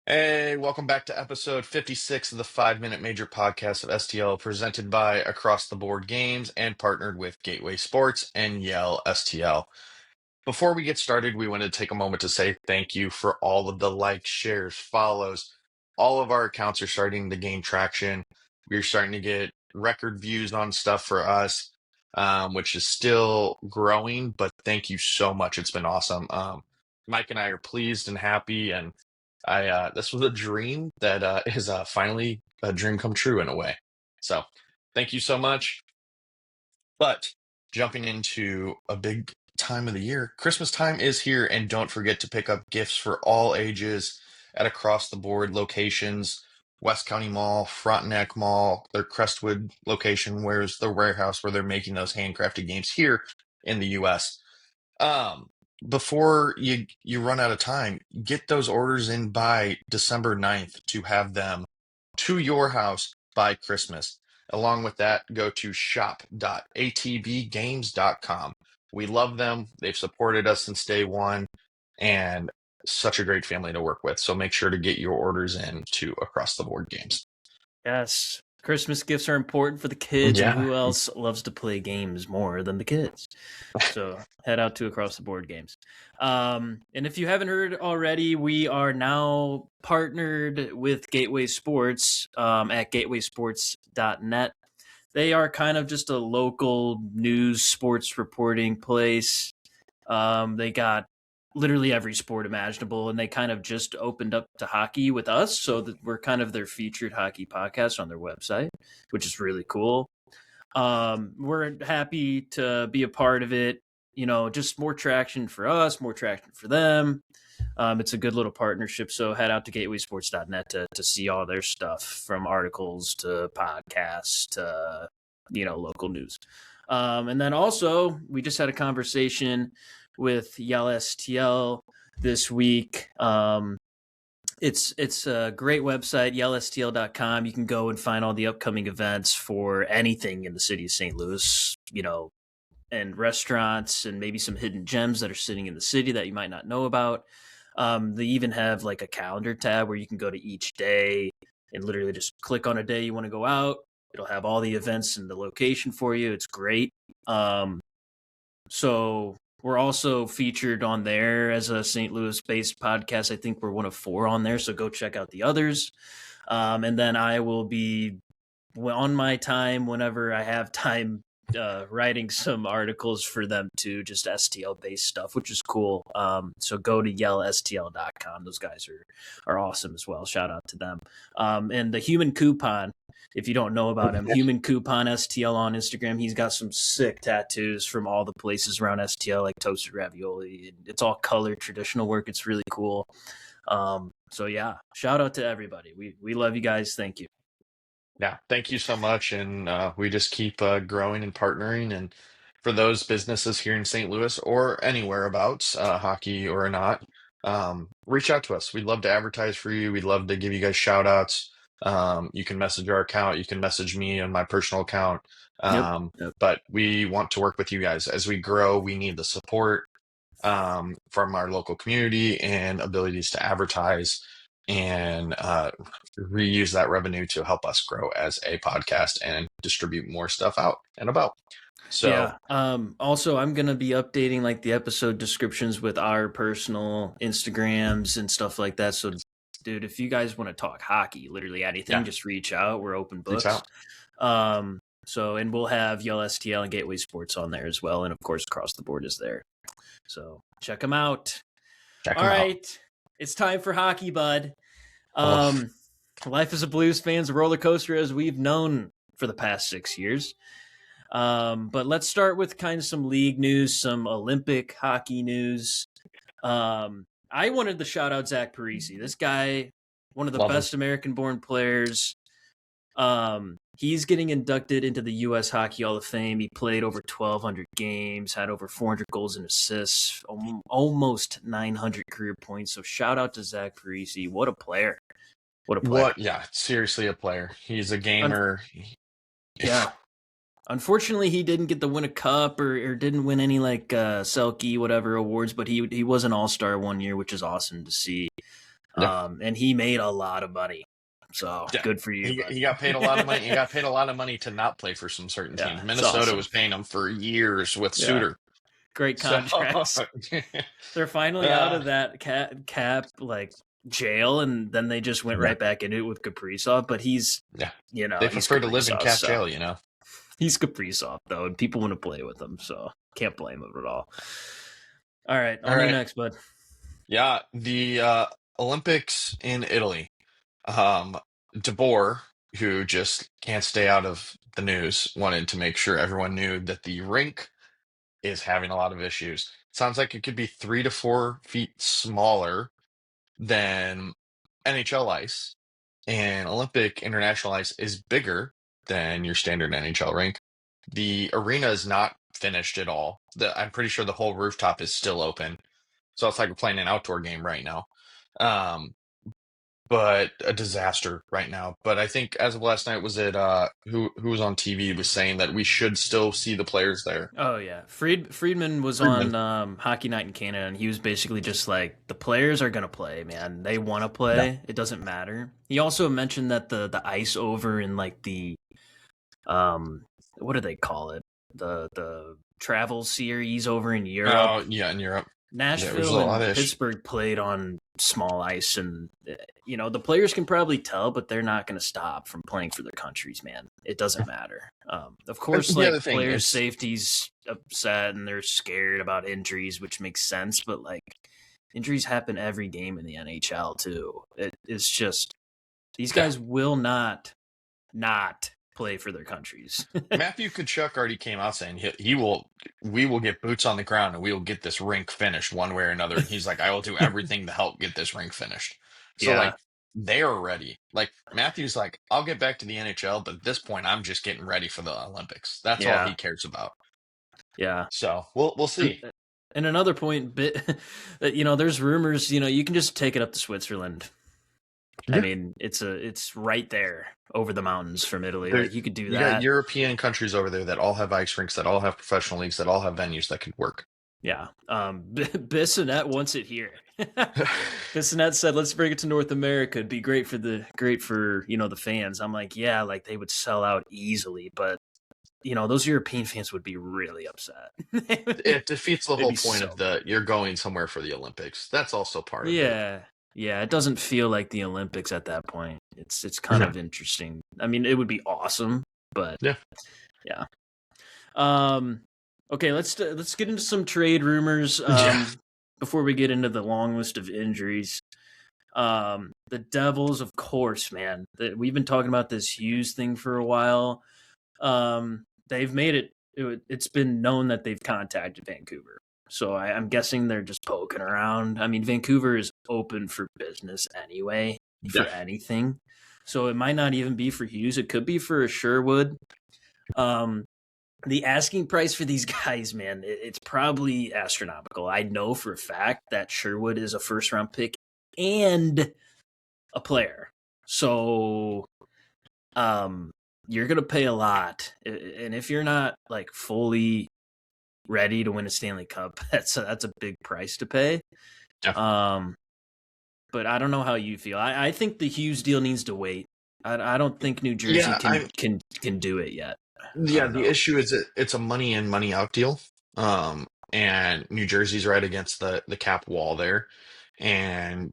Hey, welcome back to episode 56 of the 5 Minute Major podcast of STL, presented by Across the Board Games and partnered with Gateway Sports and Yell STL. Before we get started, we wanted to take a moment to say thank you for all of the likes, shares, follows. All of our accounts are starting to gain traction. We're starting to get record views on stuff for us, which is still growing, but thank you so much. It's been awesome. Mike and I are pleased and happy, and this was a dream that is finally a dream come true in a way. So thank you so much. But jumping into a big time of the year, Christmas time is here, and don't forget to pick up gifts for all ages at Across the Board locations. West County Mall, Frontenac Mall, their Crestwood location, where's the warehouse where they're making those handcrafted games here in the US. Um, Before you run out of time, get those orders in by December 9th to have them to your house by Christmas. Along with that, go to shop.atbgames.com. We love them. They've supported us since day one and such a great family to work with. So make sure to get your orders in to Across the Board Games. Yes. Christmas gifts are important for the kids, and Yeah. who else loves to play games more than the kids? So head out to Across the Board Games. And if you haven't heard already, we are now partnered with Gateway Sports at gatewaysports.net. They are kind of just a local news sports reporting place. They got literally every sport imaginable, and they kind of just opened up to hockey with us, so that we're kind of their featured hockey podcast on their website, which is really cool. We're happy to be a part of it. You know, just more traction for us, more traction for them. It's a good little partnership. So head out to gatewaysports.net to see all their stuff, from articles to podcasts to, local news. And then also, we just had a conversation with Yell STL this week. It's a great website, yellstl.com. You can go and find all the upcoming events for anything in the city of St. Louis, and restaurants and maybe some hidden gems that are sitting in the city that you might not know about. They even have like a calendar tab where you can go to each day and literally just click on a day you want to go out. It'll have all the events and the location for you. It's great. So we're also featured on there as a St. Louis-based podcast. I think we're one of 4 on there, so go check out the others. And then I will be on my time, whenever I have time, writing some articles for them too, just STL-based stuff, which is cool. So go to yellstl.com. Those guys are awesome as well. Shout out to them. And the Human Coupon, if you don't know about him, Human Coupon STL on Instagram. He's got some sick tattoos from all the places around STL, like toasted ravioli. It's all colored traditional work. It's really cool. So yeah, shout out to everybody. We love you guys. Thank you. Yeah, thank you so much. And we just keep growing and partnering. And for those businesses here in St. Louis or anywhere abouts, hockey or not, reach out to us. We'd love to advertise for you. We'd love to give you guys shout outs. You can message our account. You can message me on my personal account. Yep. But we want to work with you guys. As we grow, we need the support from our local community and abilities to advertise and reuse that revenue to help us grow as a podcast and distribute more stuff out and about. So yeah. Also, I'm gonna be updating like the episode descriptions with our personal Instagrams and stuff like that. So, dude, if you guys want to talk hockey, literally anything, yeah, just reach out. We're open reach books. out. And we'll have Yell STL and Gateway Sports on there as well, and of course, Across the Board is there. So check them out. Check All them out. right, it's time for hockey, bud. Oh. Life as a Blues fan's a roller coaster, as we've known for the past 6 years. But let's start with kind of some league news, some Olympic hockey news. I wanted to shout out Zach Parise. This guy, one of the Love him. best American-born players. He's getting inducted into the U.S. Hockey Hall of Fame. He played over 1,200 games, had over 400 goals and assists, almost 900 career points. So shout out to Zach Parise. What a player. What a player. Yeah, seriously a player. He's a gamer. Yeah. Unfortunately, he didn't get to win a cup or didn't win any like Selke, whatever awards, but he was an all-star one year, which is awesome to see. Yeah. And he made a lot of money. So Yeah. good for you, bud. He got paid a lot of money. He got paid a lot of money to not play for some certain Yeah, teams. it's Minnesota awesome. was paying him for years with Yeah, Suter. great So contracts. They're finally out uh, of that cap like jail, and then they just went yeah, right back into it with Kaprizov. But he's, yeah. They he's prefer to live in Kaprizov, cap so jail, you know. he's Kaprizov though, and people want to play with him, so can't blame him at all. All right, All on to the right. next, bud. Yeah, the Olympics in Italy. De Boer, who just can't stay out of the news, wanted to make sure everyone knew that the rink is having a lot of issues. Sounds like it could be 3 to 4 feet smaller than NHL ice, and Olympic international ice is bigger than your standard NHL rink. The arena is not finished at all. I'm pretty sure the whole rooftop is still open. So it's like we're playing an outdoor game right now. Um, but a disaster right now. But I think as of last night, was it who was on TV was saying that we should still see the players there. Oh yeah, Friedman was Friedman. on Hockey Night in Canada, and he was basically just like, the players are gonna play, man. They want to Yeah. play. It doesn't matter. He also mentioned that the ice over in like the what do they call it? The travel series over in Europe. Oh yeah, in Europe. Yeah, there's a Nashville lot and of Pittsburgh played on small ice, and the players can probably tell, but they're not going to stop from playing for their countries, man. It doesn't matter. Of course, The other like, thing players' is, safety's upset and they're scared about injuries, which makes sense. But like, injuries happen every game in the NHL too. It's just, these yeah, guys will not play for their countries. Matthew Tkachuk already came out saying he will, we will get boots on the ground and we will get this rink finished one way or another. And he's like, I will do everything to help get this rink finished. So Yeah, like they are ready. Like Matthew's like, I'll get back to the NHL, but at this point, I'm just getting ready for the Olympics. That's all he yeah, cares about. yeah. So we'll And, see. and another point, that there's rumors. You can just take it up to Switzerland. I Yeah. mean, it's right there over the mountains from Italy. There, Like, you could do you got that. European countries over there that all have ice rinks, that all have professional leagues, that all have venues that could work. Yeah. Bissonnette wants it here. Bissonnette said, "Let's bring it to North America. It'd be great for the fans." I'm like, yeah, like they would sell out easily, but those European fans would be really upset. It defeats the It'd whole be point so of mad. you're going somewhere for the Olympics. That's also part of it. Yeah. Yeah, it doesn't feel like the Olympics at that point. It's kind Yeah. of interesting. I mean, it would be awesome, but Yeah. yeah. Um okay, let's get into some trade rumors Yeah. before we get into the long list of injuries. The Devils, of course, man. We've been talking about this Hughes thing for a while. They've made it's been known that they've contacted Vancouver. So I'm guessing they're just poking around. I mean, Vancouver is open for business anyway, for Yeah. anything. So it might not even be for Hughes. It could be for Sherwood. The asking price for these guys, man, it's probably astronomical. I know for a fact that Sherwood is a first round pick and a player. So you're going to pay a lot. And if you're not like fully ready to win a Stanley Cup, that's a big price to pay. Yeah. But I don't know how you feel. I think the Hughes deal needs to wait. I don't think New Jersey Yeah. can do it yet. I Yeah. don't The know. issue is it's a money in, money out deal. And New Jersey's right against the cap wall there, and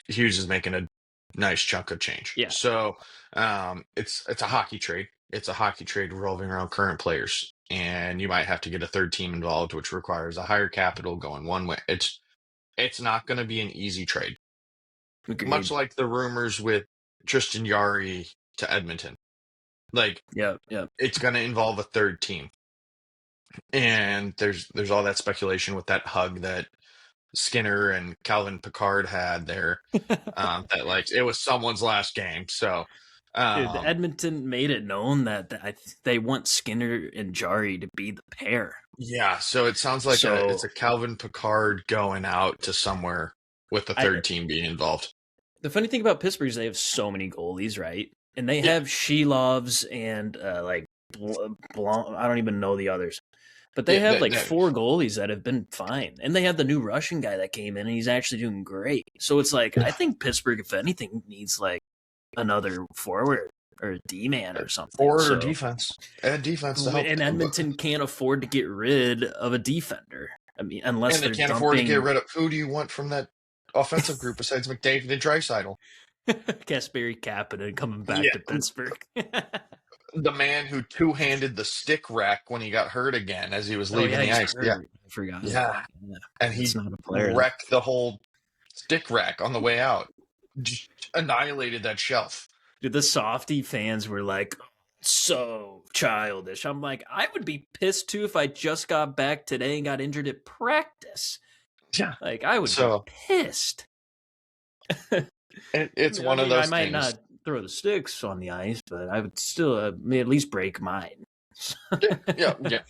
Hughes is making a nice chunk of change. Yeah. So, it's a hockey trade. It's a hockey trade revolving around current players, and you might have to get a third team involved, which requires a higher capital going one way. It's not going to be an easy trade. Much Agreed. like the rumors with Tristan Yari to Edmonton. Like, Yep. it's going to involve a third team. And there's all that speculation with that hug that Skinner and Calvin Picard had there, that like it was someone's last game. So, Dude, um, Edmonton made it known that they want Skinner and Jari to be the pair. yeah. So it sounds like it's So a Calvin Picard going out to somewhere with the third team being involved. the funny thing about Pittsburgh is they have so many goalies, right? And they Yeah. have Shelovs and like I don't even know the others. But they have like 4 goalies that have been fine. And they have the new Russian guy that came in, and he's actually doing great. So it's like, I think Pittsburgh, if anything, needs like another forward or a D-man or something. Forward or defense. Add defense to help. And Edmonton can't afford to get rid of a defender. I mean, unless they can't afford to get rid of. Who do you want from that offensive group besides McDavid and Draisaitl? Kasperi Kapanen coming back to Pittsburgh. The man who two-handed the stick rack when he got hurt again as he was leaving the ice. Hurt. Yeah, I forgot. Yeah, and he wrecked the whole stick rack on the way out. Just annihilated that shelf. Dude, the softy fans were like, so childish. I'm like, I would be pissed too if I just got back today and got injured at practice. Yeah, like I would be pissed. It's one of those things. I might not throw the sticks on the ice, but I would still at least break mine. yeah.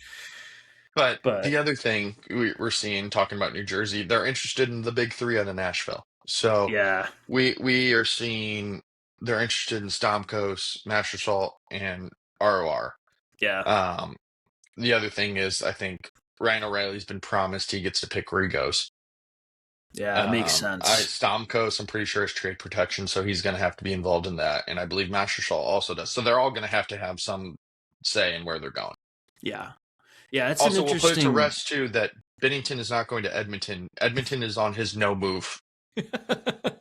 But the other thing we're seeing, talking about New Jersey, they're interested in the big three out of Nashville. So yeah, we are seeing they're interested in Stamkos, Mastersalt, and ROR. Yeah. The other thing is, I think Ryan O'Reilly's been promised he gets to pick where he goes. Yeah, it makes sense. Stamkos, I'm pretty sure, is trade protection, so he's going to have to be involved in that. And I believe Mastersalt also does. So they're all going to have some say in where they're going. Yeah. Yeah, it's also, we'll put it to rest, too, that Binnington is not going to Edmonton. Edmonton is on his no-move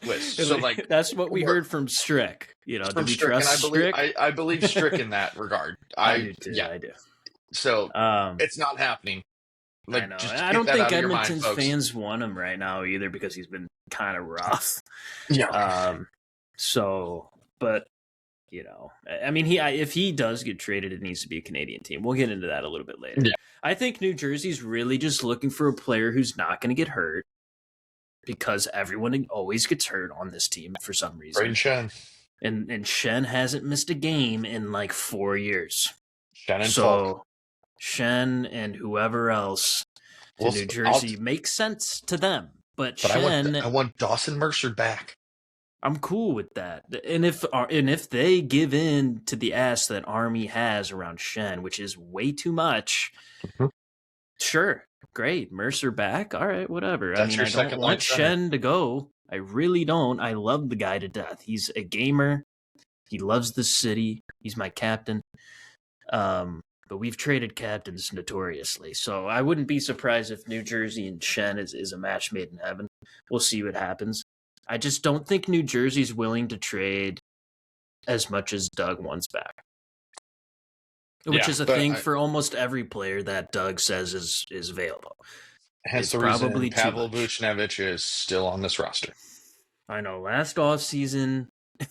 list. So, like, that's what we heard from Strick. You know, do we trust Strick? I believe Strick in that regard. I do, too. Yeah. I do. So, it's not happening. Like, I know. I don't think Edmonton's fans want him right now either because he's been kind of rough. Yeah. So, but you know, I mean, if he does get traded, it needs to be a Canadian team. We'll get into that a little bit later. Yeah. I think New Jersey's really just looking for a player who's not going to get hurt because everyone always gets hurt on this team for some reason. Braden Shen. And Shen hasn't missed a game in like 4 years. Shen and Falk. Shen and whoever else to New Jersey makes sense to them. But Shen, I want Dawson Mercer back. I'm cool with that. And if they give in to the ass that Army has around Shen, which is way too much, sure, great. Mercer back. All right, whatever. I mean, I don't want Shen to go. I really don't. I love the guy to death. He's a gamer. He loves the city. He's my captain. But we've traded captains notoriously, so I wouldn't be surprised if New Jersey and Shen is a match made in heaven. We'll see what happens. I just don't think New Jersey's willing to trade as much as Doug wants back, which is a thing for almost every player that Doug says is available. Hence the reason Pavel Buchnevich is still on this roster. I know. Last offseason,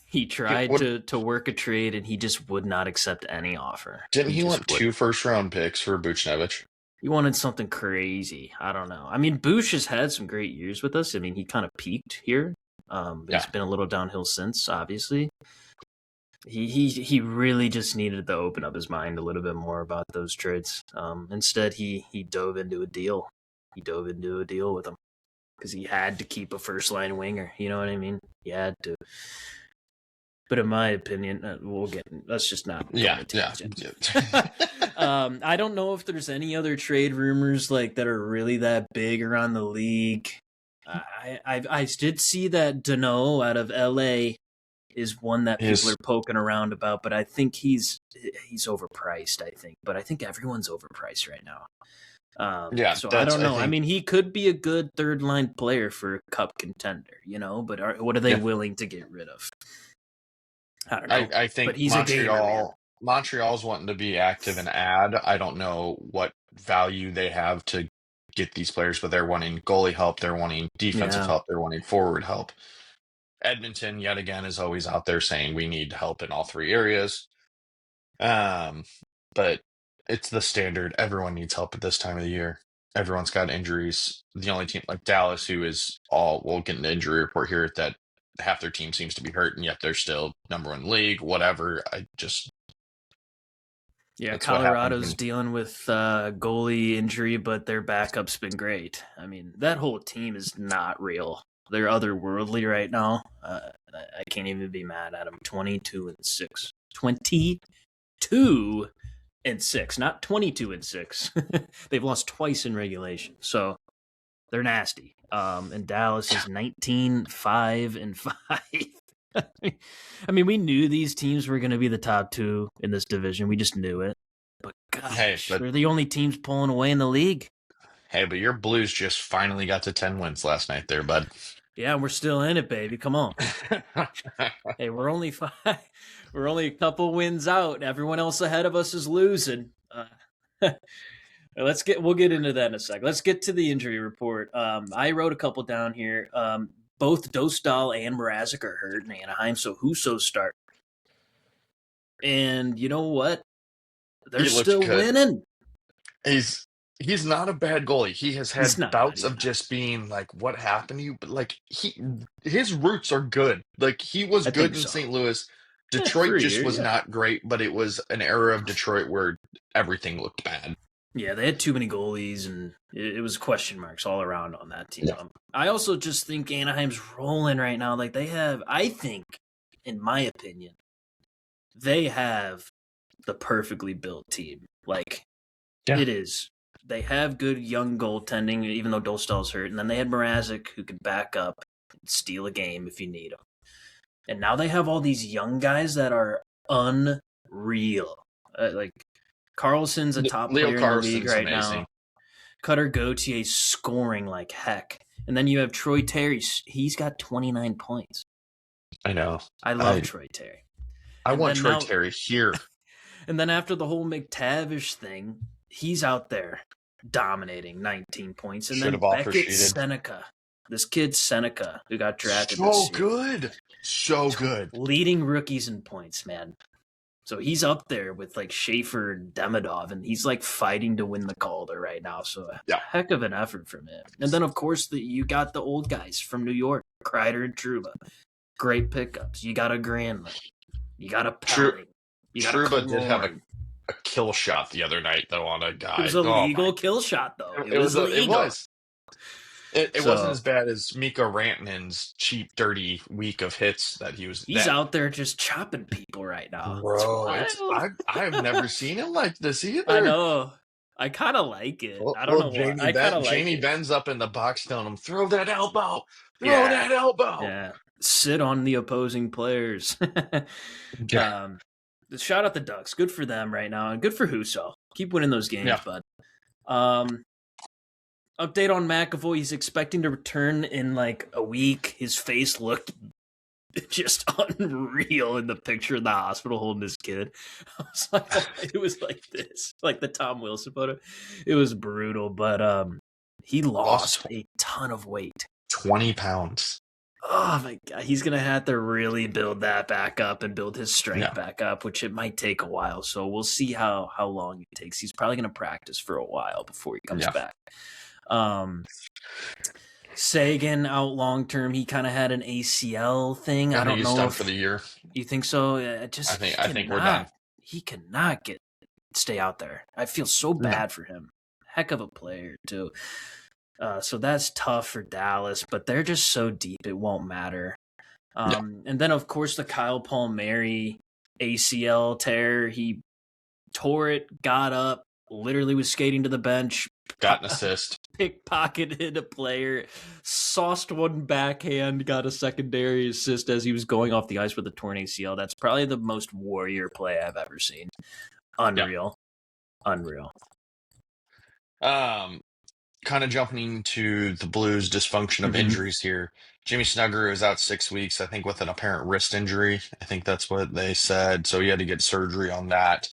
he tried to work a trade, and he just would not accept any offer. Didn't he want 2 first-round picks for Buchnevich? He wanted something crazy. I don't know. I mean, Bush has had some great years with us. I mean, he kind of peaked here. But it's been a little downhill since, obviously. He really just needed to open up his mind a little bit more about those trades. Instead, he dove into a deal. He dove into a deal with him because he had to keep a first-line winger. You know what I mean? He had to. But in my opinion, let's just not. Yeah. I don't know if there's any other trade rumors like that are really that big around the league. I did see that Danault out of LA is one that people are poking around about, but I think he's overpriced. But I think everyone's overpriced right now. So I don't know. I mean, he could be a good third line player for a cup contender, you know. But what are they willing to get rid of? I don't know. I think Montreal's wanting to be active and add. I don't know what value they have to get these players, but they're wanting goalie help, they're wanting defensive help, they're wanting forward help. Edmonton, yet again, is always out there saying we need help in all 3 areas. But it's the standard. Everyone needs help at this time of the year. Everyone's got injuries. The only team like Dallas, who is we'll get an injury report here that half their team seems to be hurt, and yet they're still number 1 league, whatever. Colorado's dealing with goalie injury, but their backup's been great. I mean, that whole team is not real. They're otherworldly right now. I can't even be mad at them. 22-6. 22-6. 22-6, not 22-6. They've lost twice in regulation, so they're nasty. And Dallas is 19-5-5. I mean, we knew these teams were going to be the top two in this division. We just knew it. But Hey, gosh, but they're the only teams pulling away in the league. your Blues just finally got to 10 wins last night there, bud. Yeah, we're still in it, baby. Come on. Hey, we're only 5. We're only a couple wins out. Everyone else ahead of us is losing. We'll get into that in a sec. Let's get to the injury report. I wrote a couple down here. Both Dostal and Mrazek are hurt in Anaheim, so Husso start. And you know what? They're still good. winning. He's not a bad goalie. He has had He's not. bouts of just being like, what happened to you? But like his roots are good. Like he was I good think in so. St. Louis. For Detroit a just year, was yeah. not great, but it was an era of Detroit where everything looked bad. Yeah, they had too many goalies, and it was question marks all around on that team. Yeah. I also just think Anaheim's rolling right now. Like they have, I think, in my opinion, they have the perfectly built team. Like it is. They have good young goaltending, even though Dostal's hurt, and then they had Mrazek who could back up, and steal a game if you need him. And now they have all these young guys that are unreal. Like Carlson's a top Leo player in the league Carlson's right amazing. now. Cutter Gauthier scoring like heck. And then you have Troy Terry. He's got 29 points. I know. I love Troy Terry. I want Troy Terry here. And then after the whole McTavish thing, he's out there dominating 19 points. And then Beckett Seneca. This kid Seneca, who got drafted this year. So good. Leading rookies in points, man. So he's up there with like Schaefer and Demidov, and he's like fighting to win the Calder right now. So heck of an effort from him. And then, of course, you got the old guys from New York, Kreider and Trouba. Great pickups. You got a Granlund. You got a Pelling. Trouba did have a kill shot the other night, though, on a guy. It was a legal kill shot, though. It was legal. It wasn't as bad as Mikko Rantanen's cheap, dirty week of hits that he was. He's out there just chopping people right now. Bro, I have never seen him like this either. I know. I kind of like it. I don't know Jamie why. I kind of like Jamie it. Ben's up in the box telling him, throw that elbow. Throw that elbow. Yeah. Sit on the opposing players. Shout out the Ducks. Good for them right now. And good for Husso. Keep winning those games, bud. Update on McAvoy. He's expecting to return in like a week. His face looked just unreal in the picture in the hospital holding his kid. I was like, it was like this, like the Tom Wilson photo. It was brutal, but he lost a ton of weight. 20 pounds. Oh my God. He's going to have to really build that back up and build his strength back up, which it might take a while. So we'll see how long it takes. He's probably going to practice for a while before he comes back. Sagan out long term. He kind of had an ACL thing. I don't know. He's done for the year. You think so? I think we're done. He cannot stay out there. I feel so bad for him. Heck of a player too. So that's tough for Dallas, but they're just so deep it won't matter. And then of course the Kyle Palmieri ACL tear. He tore it, got up, literally was skating to the bench, got an assist, pickpocketed a player, sauced one backhand, got a secondary assist as he was going off the ice with a torn ACL. That's probably the most warrior play I've ever seen. Unreal. Kind of jumping into the Blues' dysfunction of injuries here. Jimmy Snugger is out 6 weeks, I think, with an apparent wrist injury. I think that's what they said. So he had to get surgery on that.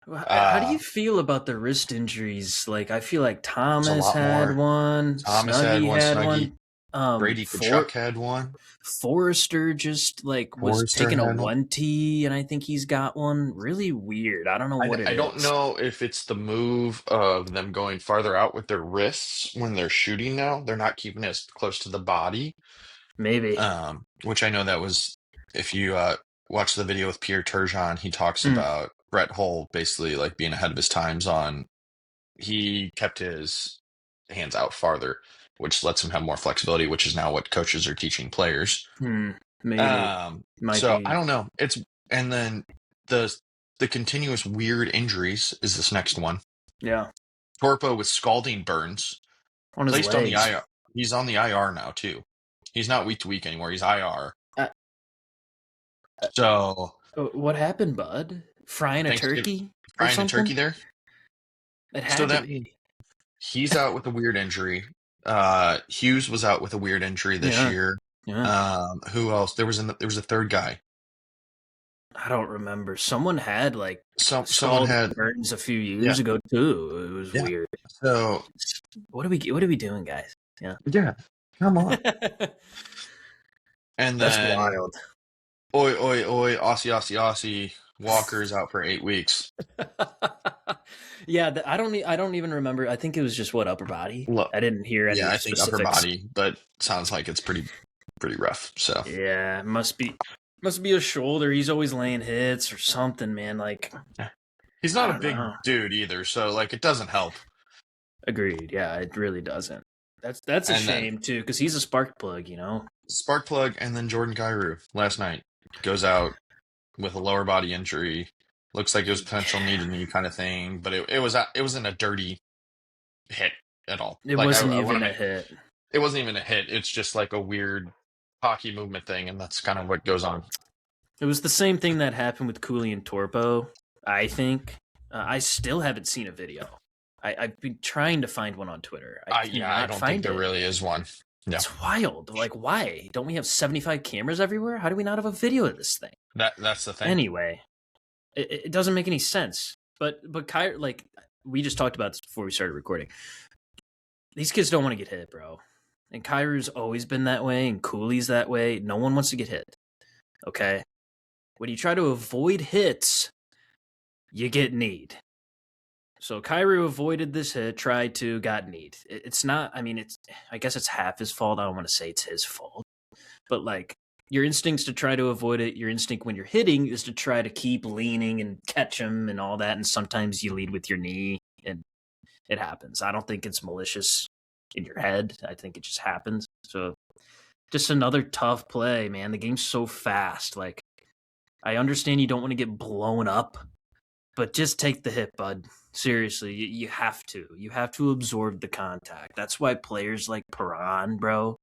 How do you feel about the wrist injuries? Like, I feel like Thomas had one. Snuggie had one. Brady Tkachuk had one. Forrester just was taking a 1T, and I think he's got one. Really weird. I don't know what it is. I don't know if it's the move of them going farther out with their wrists when they're shooting now. They're not keeping it as close to the body. Maybe. Which I know that was, if you watch the video with Pierre Turgeon, he talks about Brett Hull basically like being ahead of his times on, he kept his hands out farther, which lets him have more flexibility, which is now what coaches are teaching players. Maybe. I don't know. And then the the continuous weird injuries is this next one. Yeah, Torpo with scalding burns, on his placed on the legs. IR. He's on the IR now too. He's not week to week anymore. He's IR. Uh, So what happened, bud? Frying a Thanksgiving, turkey or frying a turkey something? there. It So had to that be. he's out with a weird injury. Hughes was out with a weird injury this Yeah, year. yeah. Who else? There was a third guy. I don't remember. Someone had like Someone scald had burns a few yeah years ago too. It was yeah. weird. So What are we doing, guys? Yeah. yeah, come on. And That's then wild. oi oi oi, Aussie Aussie Aussie. Walker's out for 8 weeks. Yeah, I don't even remember. I think it was just what upper body. Look, I didn't hear yeah, any I think upper specifics. body, but sounds like it's pretty rough. So Yeah, must be a shoulder. He's always laying hits or something, man. Like yeah. He's I not a don't big know. dude either, so like it doesn't help. Agreed. Yeah, it really doesn't. That's a And then shame too, because he's a spark plug. You know. Sparkplug, and then Jordan Kyrou last night goes out with a lower body injury. Looks like it was potential knee to knee kind of thing, but it wasn't a dirty hit at all. It Like wasn't I want to even a make hit. it wasn't even a hit. It's just like a weird hockey movement thing, and that's kind of what goes on. It was the same thing that happened with Cooley and Torpo. I think. I still haven't seen a video. I've been trying to find one on Twitter. I I cannot don't think find there it. really is one. Yeah, It's wild. Like, why? Don't we have 75 cameras everywhere? How do we not have a video of this thing? that's the thing. Anyway, it doesn't make any sense. But Kyrie, like, we just talked about this before we started recording. These kids don't want to get hit, bro. And Kyrie's always been that way, and Cooley's that way. No one wants to get hit. Okay? When you try to avoid hits, you get kneed. So Kyrie avoided this hit, tried to, got kneed. It's not, I mean, I guess it's half his fault. I don't want to say it's his fault. But like, your instincts to try to avoid it, your instinct when you're hitting is to try to keep leaning and catch him and all that. And sometimes you lead with your knee and it happens. I don't think it's malicious in your head. I think it just happens. So just another tough play, man. The game's so fast. Like, I understand you don't want to get blown up, but just take the hit, bud. Seriously, you have to. You have to absorb the contact. That's why players like Perron, bro,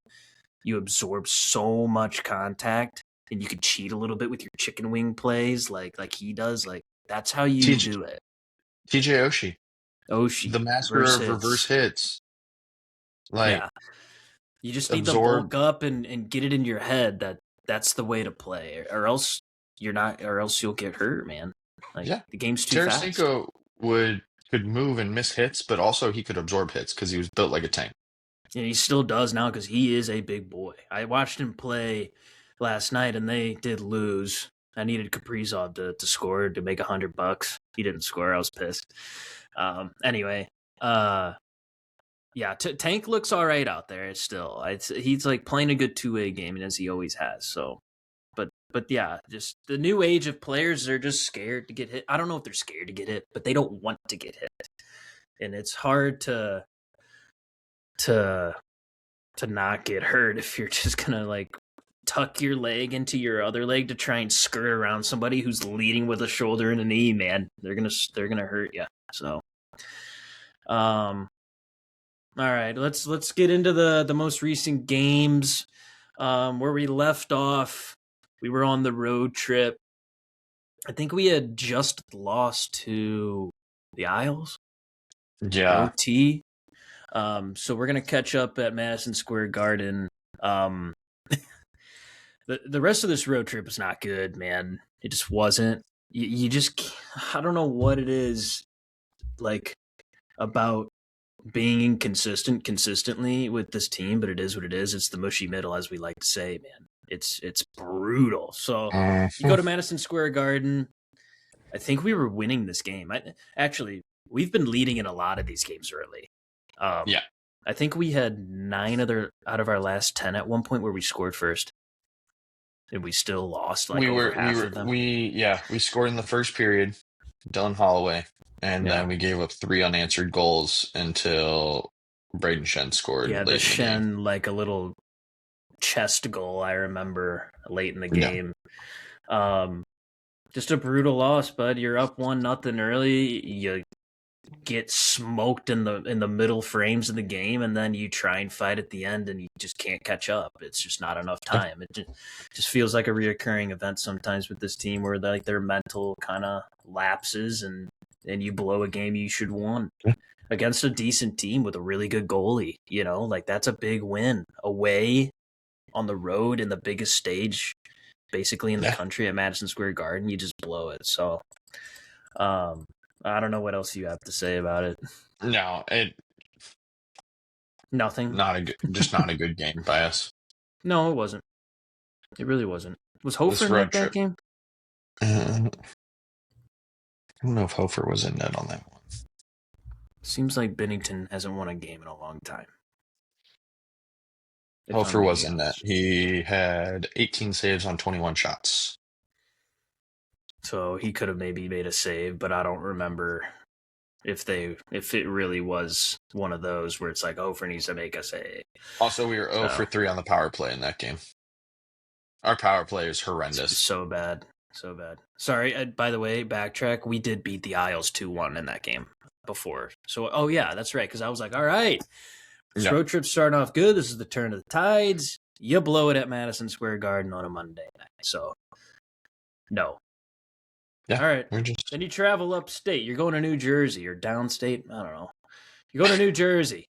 you absorb so much contact, and you could cheat a little bit with your chicken wing plays, like he does. Like that's how you TJ, do it. TJ Oshie, the Oshie, master reverse of reverse hits. hits. Like Yeah, you just need to absorb. bulk up and get it in your head that that's the way to play, or else you're not, or else you'll get hurt, man. Like Yeah, the game's too fast. Tarasenko could move and miss hits, but also he could absorb hits because he was built like a tank. And he still does now because he is a big boy. I watched him play last night, and they did lose. I needed Kaprizov to score to make $100. He didn't score. I was pissed. Anyway, yeah, Tank looks all right out there. Still, he's like playing a good two-way game, and as he always has. So, but yeah, just the new age of players are just scared to get hit. I don't know if they're scared to get hit, but they don't want to get hit, and it's hard to not get hurt if you're just gonna like tuck your leg into your other leg to try and skirt around somebody who's leading with a shoulder and a knee. Man, they're gonna hurt you. So, all right, let's get into the most recent games. Where we left off, we were on the road trip. I think we had just lost to the Isles in Yeah, OT. So we're gonna catch up at Madison Square Garden. The rest of this road trip is not good, man. It just wasn't. You just, I don't know what it is like about being inconsistent consistently with this team, but it is what it is. It's the mushy middle, as we like to say, man. It's brutal. So you go to Madison Square Garden. I think we were winning this game. Actually, we've been leading in a lot of these games early. yeah. I think we had 9 out of our last 10 at one point where we scored first, and we still lost like over half of them. We scored in the first period, Dylan Holloway, and Yeah, then we gave up 3 unanswered goals until Braden Shen scored yeah. The late in the game. Shen like a little chest goal. I remember late in the Yeah, game. Um, Just a brutal loss, bud. You're up 1-0 early. You get smoked in the middle frames of the game, and then you try and fight at the end, and you just can't catch up. It's just not enough Yeah. time. It just feels like a reoccurring event sometimes with this team, where like their mental kind of lapses, and you blow a game you should won Yeah. against a decent team with a really good goalie. You know, like that's a big win away on the road in the biggest stage, basically in the Yeah. country at Madison Square Garden. You just blow it. So, I don't know what else you have to say about it. No, Nothing. just not a good game by us. No, it wasn't. It really wasn't. Was This Hofer in road that trip. game? I don't know if Hofer was in net on that one. Seems like Bennington hasn't won a game in a long time. Hofer was in net. He had 18 saves on 21 shots. So he could have maybe made a save, but I don't remember if it really was one of those where it's like Hofer needs to make a save. Also, we were 0 for 3 on the power play in that game. Our power play is horrendous. So bad. Sorry, by the way, backtrack. We did beat the Isles 2-1 in that game before. So, oh yeah, that's right. Because I was like, all right, this road trip's starting off good. This is the turn of the tides. You blow it at Madison Square Garden on a Monday night. So, no. Yeah. All right. Then you travel upstate. You're going to New Jersey or downstate. I don't know. You're going to New Jersey.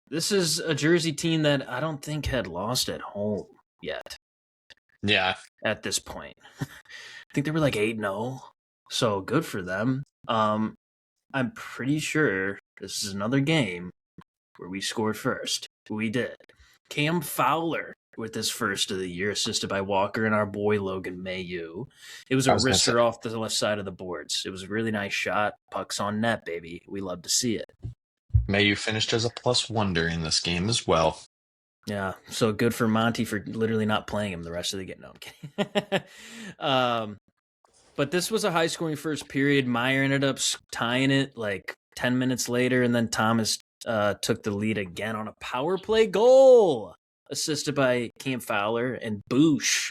This is a Jersey team that I don't think had lost at home yet. Yeah. At this point. I think they were like 8-0. So good for them. I'm pretty sure this is another game where we scored first. We did. Cam Fowler with his first of the year, assisted by Walker and our boy Logan Mayu. It was a wrister off the left side of the boards. It was a really nice shot. Puck's on net, baby. We love to see it. Mayu finished as a +1 during this game as well. Yeah, so good for Monty for literally not playing him the rest of the game. No, I'm kidding. But this was a high-scoring first period. Meyer ended up tying it like 10 minutes later, and then Thomas took the lead again on a power play goal, assisted by Cam Fowler and Boosh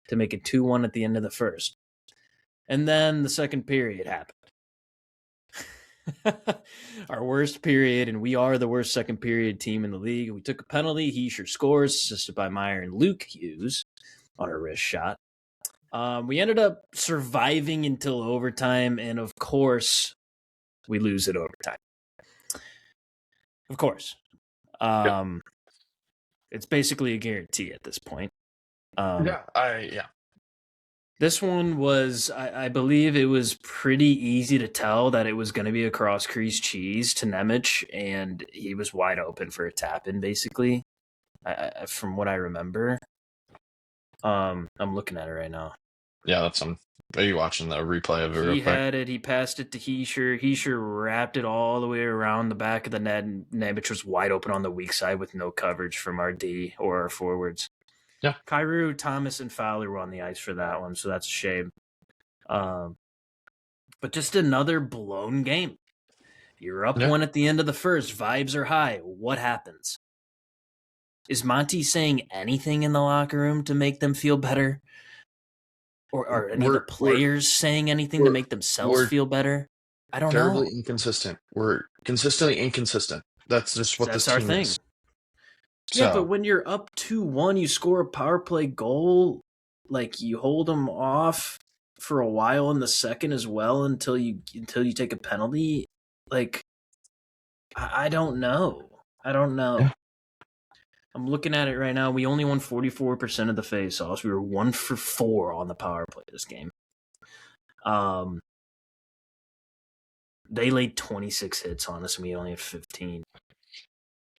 to make it 2-1 at the end of the first. And then the second period happened. Our worst period, and we are the worst second period team in the league. We took a penalty. Hischier scores, assisted by Meyer and Luke Hughes on a wrist shot. We ended up surviving until overtime, and of course, we lose at overtime. Of course. It's basically a guarantee at this point. Yeah. This one was, I believe it was pretty easy to tell that it was going to be a cross-crease cheese to Nemec, and he was wide open for a tap-in, basically, from what I remember. I'm looking at it right now. Yeah, that's some. Are you watching the replay of it? He had it. He passed it to Hischier. Hischier wrapped it all the way around the back of the net, and Nemec was wide open on the weak side with no coverage from our D or our forwards. Yeah. Kyrou, Thomas, and Fowler were on the ice for that one, so that's a shame. But just another blown game. You're up one at the end of the first. Vibes are high. What happens? Is Monty saying anything in the locker room to make them feel better? Or are any of the players saying anything to make themselves feel better? I don't know. Terribly inconsistent. We're consistently inconsistent. That's just what this team is. Yeah, but when you're up 2-1, you score a power play goal, like you hold them off for a while in the second as well until you take a penalty. Like, I don't know. Yeah. I'm looking at it right now. We only won 44% of the faceoffs. We were 1 for 4 on the power play this game. They laid 26 hits on us, and we only had 15.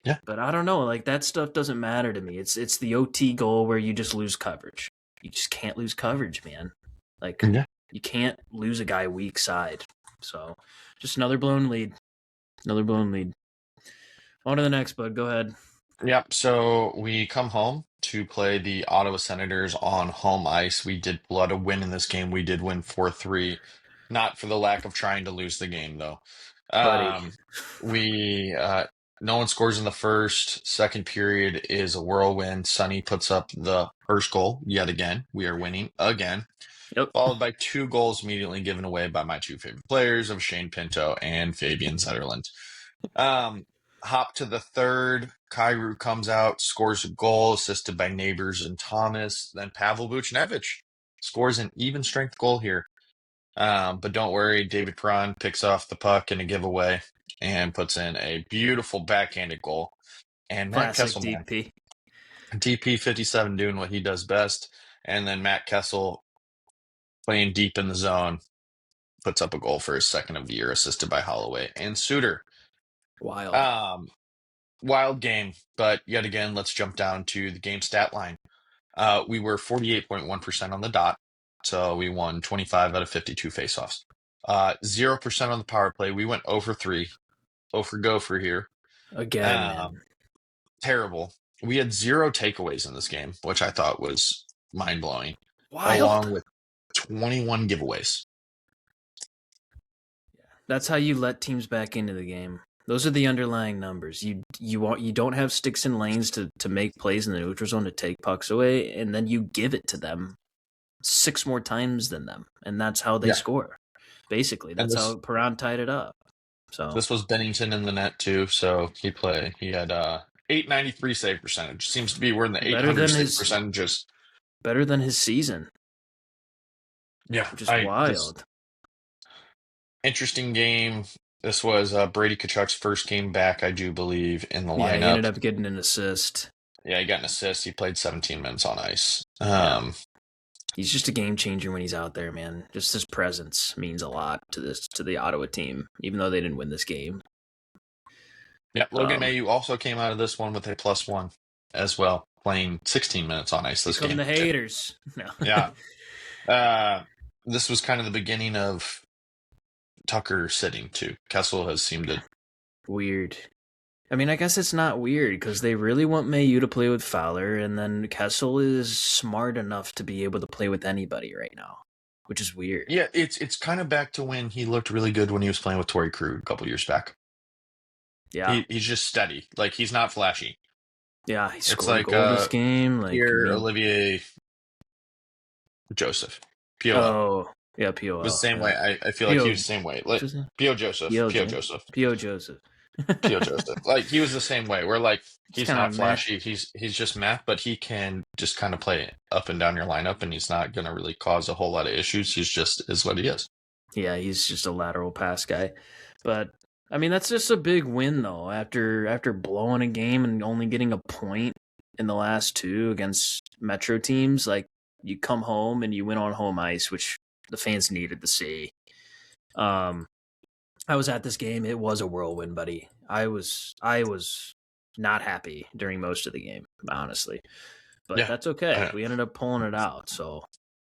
Yeah. But I don't know. Like, that stuff doesn't matter to me. It's the OT goal where you just lose coverage. You just can't lose coverage, man. Like, you can't lose a guy weak side. So, just another blown lead. On to the next, bud. Go ahead. Yep. So we come home to play the Ottawa Senators on home ice. We did pull out a win in this game. We did win 4-3. Not for the lack of trying to lose the game, though. Buddy. No one scores in the first. Second period is a whirlwind. Sonny puts up the first goal yet again. We are winning again. Yep. Followed by two goals immediately given away by my two favorite players of Shane Pinto and Fabian Zetterlund. Um, Hop to the third. Kairu comes out, scores a goal, assisted by Neighbors and Thomas. Then Pavel Buchnevich scores an even strength goal here. But don't worry, David Perron picks off the puck in a giveaway and puts in a beautiful backhanded goal. And Matt Classic Kesselman, DP. DP 57, doing what he does best. And then Matt Kessel playing deep in the zone puts up a goal for his second of the year, assisted by Holloway and Suter. Wild. Um, Wild game, but yet again, let's jump down to the game stat line. We were 48.1% on the dot, so we won 25 out of 52 faceoffs. 0% on the power play. We went 0 for 3. 0 for Gopher here. Again, man. Terrible. We had 0 takeaways in this game, which I thought was mind-blowing, Wild. along with 21 giveaways. That's how you let teams back into the game. Those are the underlying numbers. You don't have sticks and lanes to make plays in the neutral zone to take pucks away, and then you give it to them 6 more times than them, and that's how they score. Basically, that's how Perron tied it up. So this was Bennington in the net too. So he had 893 save percentage. Seems to be we're in the 800 save percentages. Better than his season. Yeah, which is wild. Interesting game. This was Brady Tkachuk's first game back, I do believe, in the lineup. He ended up getting an assist. Yeah, he got an assist. He played 17 minutes on ice. He's just a game changer when he's out there, man. Just his presence means a lot to the Ottawa team, even though they didn't win this game. Yeah, Logan Mailloux also came out of this one with a +1 as well, playing 16 minutes on ice this game. The haters. No. Yeah. This was kind of the beginning of Tucker sitting too. Kessel has seemed to... Weird. I mean, I guess it's not weird because they really want Mailloux to play with Fowler, and then Kessel is smart enough to be able to play with anybody right now, which is weird. Yeah, it's kind of back to when he looked really good when he was playing with Torrey Krug a couple years back. Yeah. He's just steady. Like, he's not flashy. Yeah, he scored a goal this game. Like, here, Olivier Joseph. P.O. Oh, yeah, P.O. was the same way. I feel like he was the same way. Like, P.O. Joseph. P.O. Joseph. P.O. Joseph. P.O. Joseph. Like, he was the same way. We're like, he's not flashy. He's just math, but he can just kind of play up and down your lineup, and he's not going to really cause a whole lot of issues. He's just is what he is. Yeah, he's just a lateral pass guy. But I mean, that's just a big win, though. After blowing a game and only getting a point in the last 2 against Metro teams, like, you come home and you win on home ice, which the fans needed to see. I was at this game. It was a whirlwind, buddy. I was not happy during most of the game, honestly. But that's okay. We ended up pulling it out, so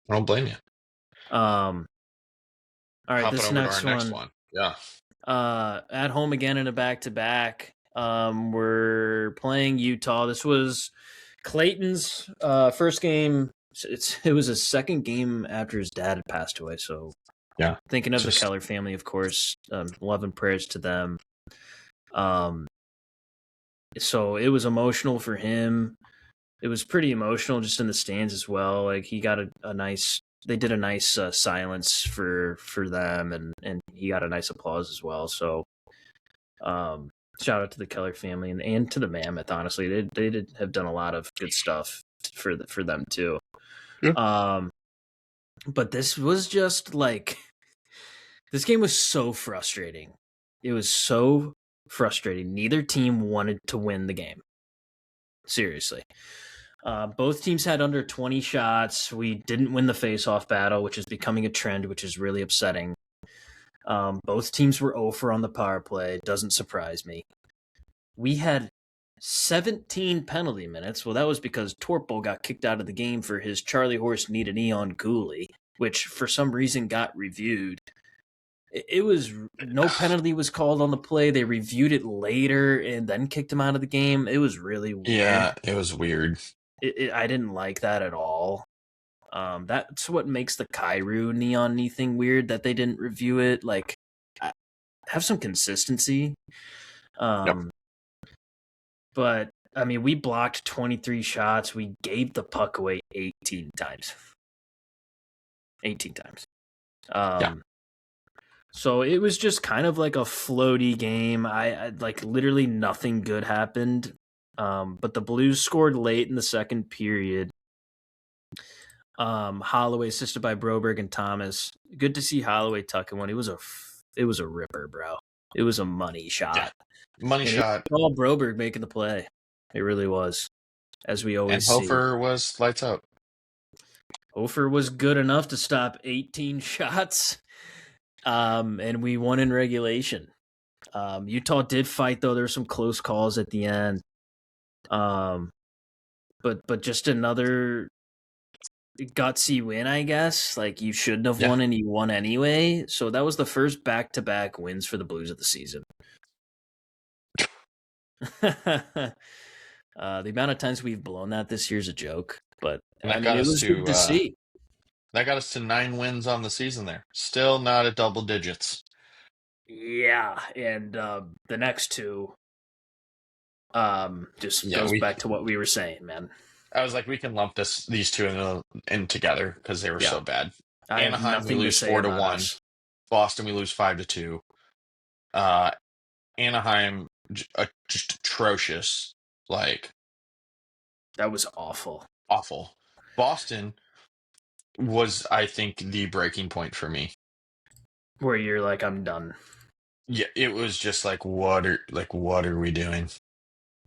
I don't blame you. All right, this next one. Yeah. At home again in a back-to-back. We're playing Utah. This was Clayton's first game. It was his second game after his dad had passed away. So, yeah, thinking of the Keller family, of course. Love and prayers to them. So it was emotional for him. It was pretty emotional just in the stands as well. Like, he got a nice. They did a nice silence for them, and he got a nice applause as well. So, shout out to the Keller family and to the Mammoth. Honestly, they did have done a lot of good stuff for them too. Yeah. But this was just like, this game was so frustrating. It was so frustrating. Neither team wanted to win the game. Seriously. Both teams had under 20 shots. We didn't win the face-off battle, which is becoming a trend, which is really upsetting. Both teams were 0 for on the power play. Doesn't surprise me. We had 17 penalty minutes. Well, that was because Torpel got kicked out of the game for his Charlie Horse Need a Neon Ghoulie, which for some reason got reviewed. It was no penalty was called on the play. They reviewed it later and then kicked him out of the game. It was really weird. Yeah, it was weird. I didn't like that at all. That's what makes the Kairu Neon Knee thing weird, that they didn't review it. Like, have some consistency. Yep. But I mean, we blocked 23 shots. We gave the puck away 18 times. 18 times. Yeah. So it was just kind of like a floaty game. I like literally nothing good happened. But the Blues scored late in the second period. Holloway assisted by Broberg and Thomas. Good to see Holloway tucking one. It was a ripper, bro. It was a money shot. Yeah. Money And shot. it was all Broberg making the play. It really was, as we And always see. Hofer was lights out. Hofer was good enough to stop 18 shots, and we won in regulation. Utah did fight, though. There were some close calls at the end. But just another gutsy win, I guess. Like, you shouldn't have won, and you won anyway. So that was the first back-to-back wins for the Blues of the season. The amount of times we've blown that this year is a joke, but I mean, it was good to see. That got us to 9 wins on the season there. Still not at double digits. Yeah, and the next two just goes back to what we were saying, man. I was like, we can lump these two in together because they were so bad. Anaheim, we lose 4-1. Boston, we lose 5-2. Anaheim, just atrocious. Like, that was awful. Boston was, I think, the breaking point for me. Where you're like, I'm done. Yeah, it was just like, what are we doing?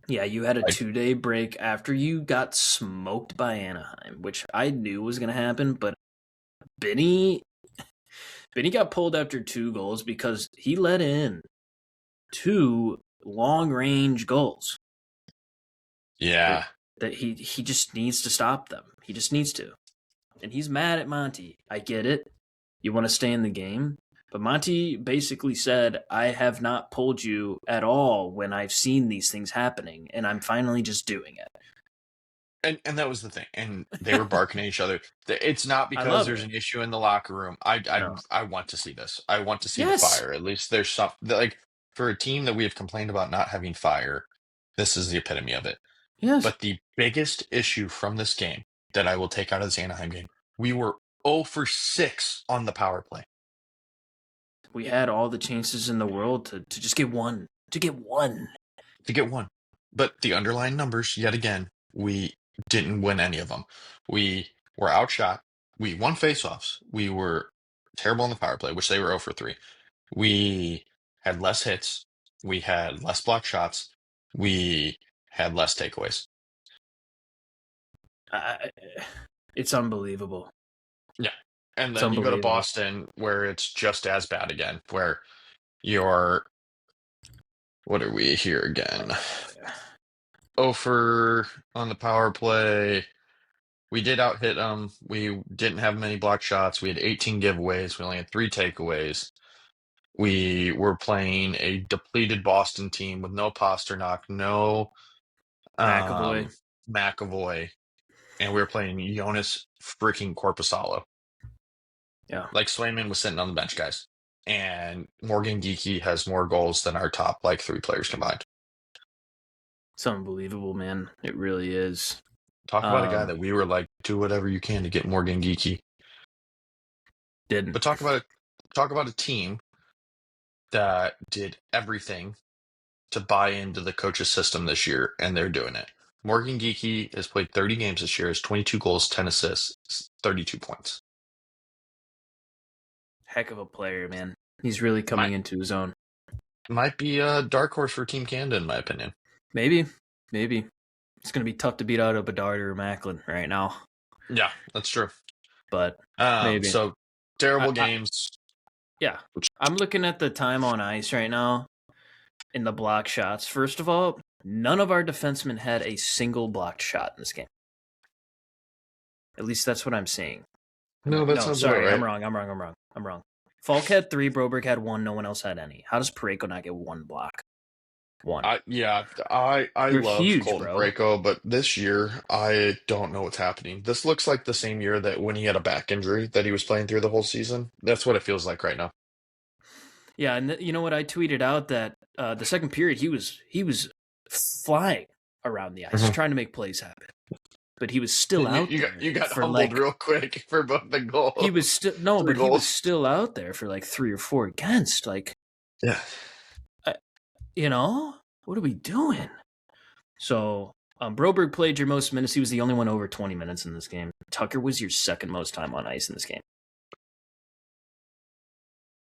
Yeah, you had a 2-day break after you got smoked by Anaheim, which I knew was going to happen, but Benny got pulled after 2 goals because he let in 2 long-range goals. Yeah. That he just needs to stop them. He just needs to. And he's mad at Monty. I get it. You want to stay in the game. But Monty basically said, I have not pulled you at all when I've seen these things happening, and I'm finally just doing it. And that was the thing. And they were barking at each other. It's not because there's an issue in the locker room. I want to see this. I want to see the fire. At least there's something. Like, for a team that we have complained about not having fire, this is the epitome of it. Yes. But the biggest issue from this game that I will take out of this Anaheim game, we were 0 for 6 on the power play. We had all the chances in the world to just get one. To get one. But the underlying numbers, yet again, we didn't win any of them. We were outshot. We won faceoffs. We were terrible on the power play, which they were 0 for 3. We had less hits. We had less block shots. We had less takeaways. It's unbelievable. Yeah. And then you go to Boston, where it's just as bad again, where you're, what are we here again? 0 for on the power play. We did out-hit them. We didn't have many block shots. We had 18 giveaways. We only had 3 takeaways. We were playing a depleted Boston team with no Pasternak, no McAvoy, and we were playing Jonas freaking Korpisalo. Yeah. Like, Swayman was sitting on the bench, guys. And Morgan Geekie has more goals than our top, 3 players combined. It's unbelievable, man. It really is. Talk about a guy that we were like, do whatever you can to get Morgan Geekie. Didn't. But talk about a team that did everything to buy into the coach's system this year, and they're doing it. Morgan Geekie has played 30 games this year, has 22 goals, 10 assists, 32 points. Heck of a player, man. He's really coming into his own. Might be a dark horse for Team Canada, in my opinion. Maybe. It's going to be tough to beat out a Bedard or Macklin right now. Yeah, that's true. But maybe. So, terrible games. Yeah. I'm looking at the time on ice right now in the block shots. First of all, none of our defensemen had a single blocked shot in this game. At least that's what I'm seeing. No, that sounds sorry, right. I'm wrong. Falk had 3, Broberg had 1, no one else had any. How does Parayko not get 1 block? 1. I love Colton Parayko, but this year, I don't know what's happening. This looks like the same year that when he had a back injury that he was playing through the whole season. That's what it feels like right now. Yeah, and you know what? I tweeted out that the second period he was flying. around the ice, trying to make plays happen. But he was still And out there. you got for humbled like, real quick for both the goals. he was still no, 3 but he was goals. still out there for like 3 or 4 against. Like, Yeah. What are we doing? So Broberg played your most minutes. He was the only one over 20 minutes in this game. Tucker was your second most time on ice in this game.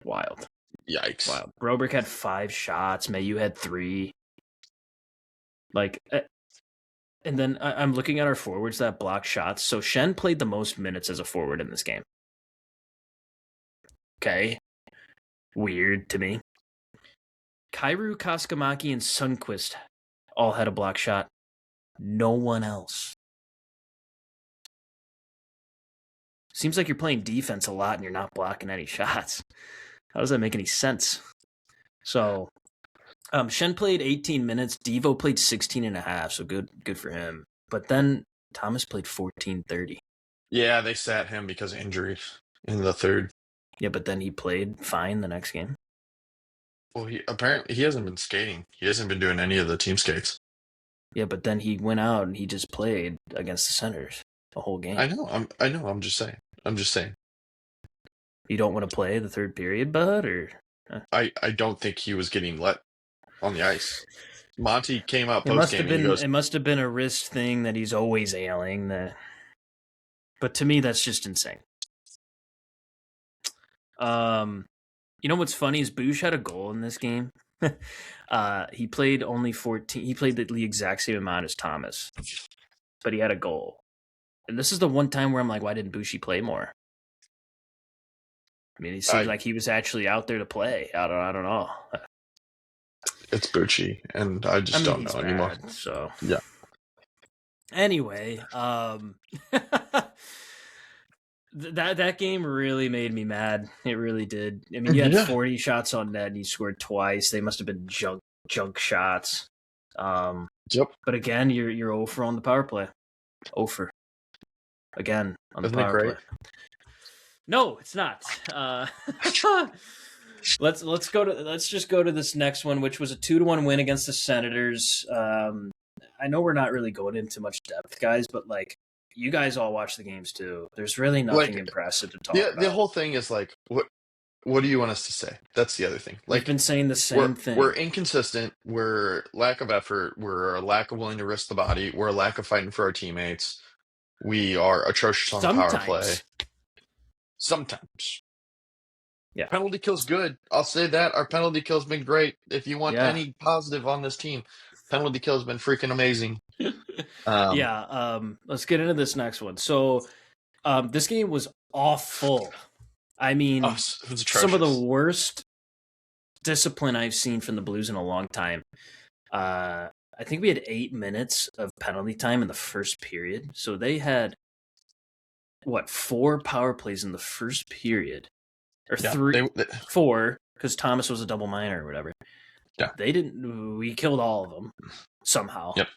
Wild. Yikes. Wild. Broberg had 5 shots. Mayu had 3. Like, and then I'm looking at our forwards that block shots. So Shen played the most minutes as a forward in this game. Okay. Weird to me. Kairu, Kaskamaki, and Sundqvist all had a block shot. No one else. Seems like you're playing defense a lot and you're not blocking any shots. How does that make any sense? So, Shen played 18 minutes. Devo played 16 and a half, so good for him. But then Thomas played 14:30. Yeah, they sat him because of injuries in the third. Yeah, but then he played fine the next game. Well, he hasn't been skating. He hasn't been doing any of the team skates. Yeah, but then he went out and he just played against the Senators the whole game. I know. I'm just saying. You don't want to play the third period, bud, or? I don't think he was getting let on the ice. Monty came out It post game and he goes, it must have been a wrist thing that he's always ailing. But to me, that's just insane. You know what's funny is Bouge had a goal in this game. He played only 14. He played the exact same amount as Thomas, but he had a goal. And this is the one time where I'm like, why didn't Bushi play more? I mean, it seems like he was actually out there to play. I don't know. It's Bucci, and I just don't know anymore. So yeah. Anyway, that game really made me mad. It really did. I mean, you had 40 shots on net, and you scored twice. They must have been junk shots. Yep. But again, you're 0 for on the power play. 0 for again on the power play. No, it's not. Let's just go to this next one, which was a 2-1 win against the Senators. I know we're not really going into much depth, guys, but like you guys all watch the games too. There's really nothing impressive to talk about. The whole thing is like, what do you want us to say? That's the other thing. Like, we've been saying the same thing. We're inconsistent. We're lack of effort. We're a lack of willing to risk the body. We're a lack of fighting for our teammates. We are atrocious on the power play. Sometimes. Yeah. Penalty kill's good. I'll say that. Our penalty kill's been great. If you want any positive on this team, penalty kill's been freaking amazing. Let's get into this next one. So, this game was awful. I mean, it was atrocious. Some of the worst discipline I've seen from the Blues in a long time. I think we had 8 minutes of penalty time in the first period. So they had 4 power plays in the first period, or 4 because Thomas was a double minor or whatever. Yeah, they didn't. We killed all of them somehow. Yep.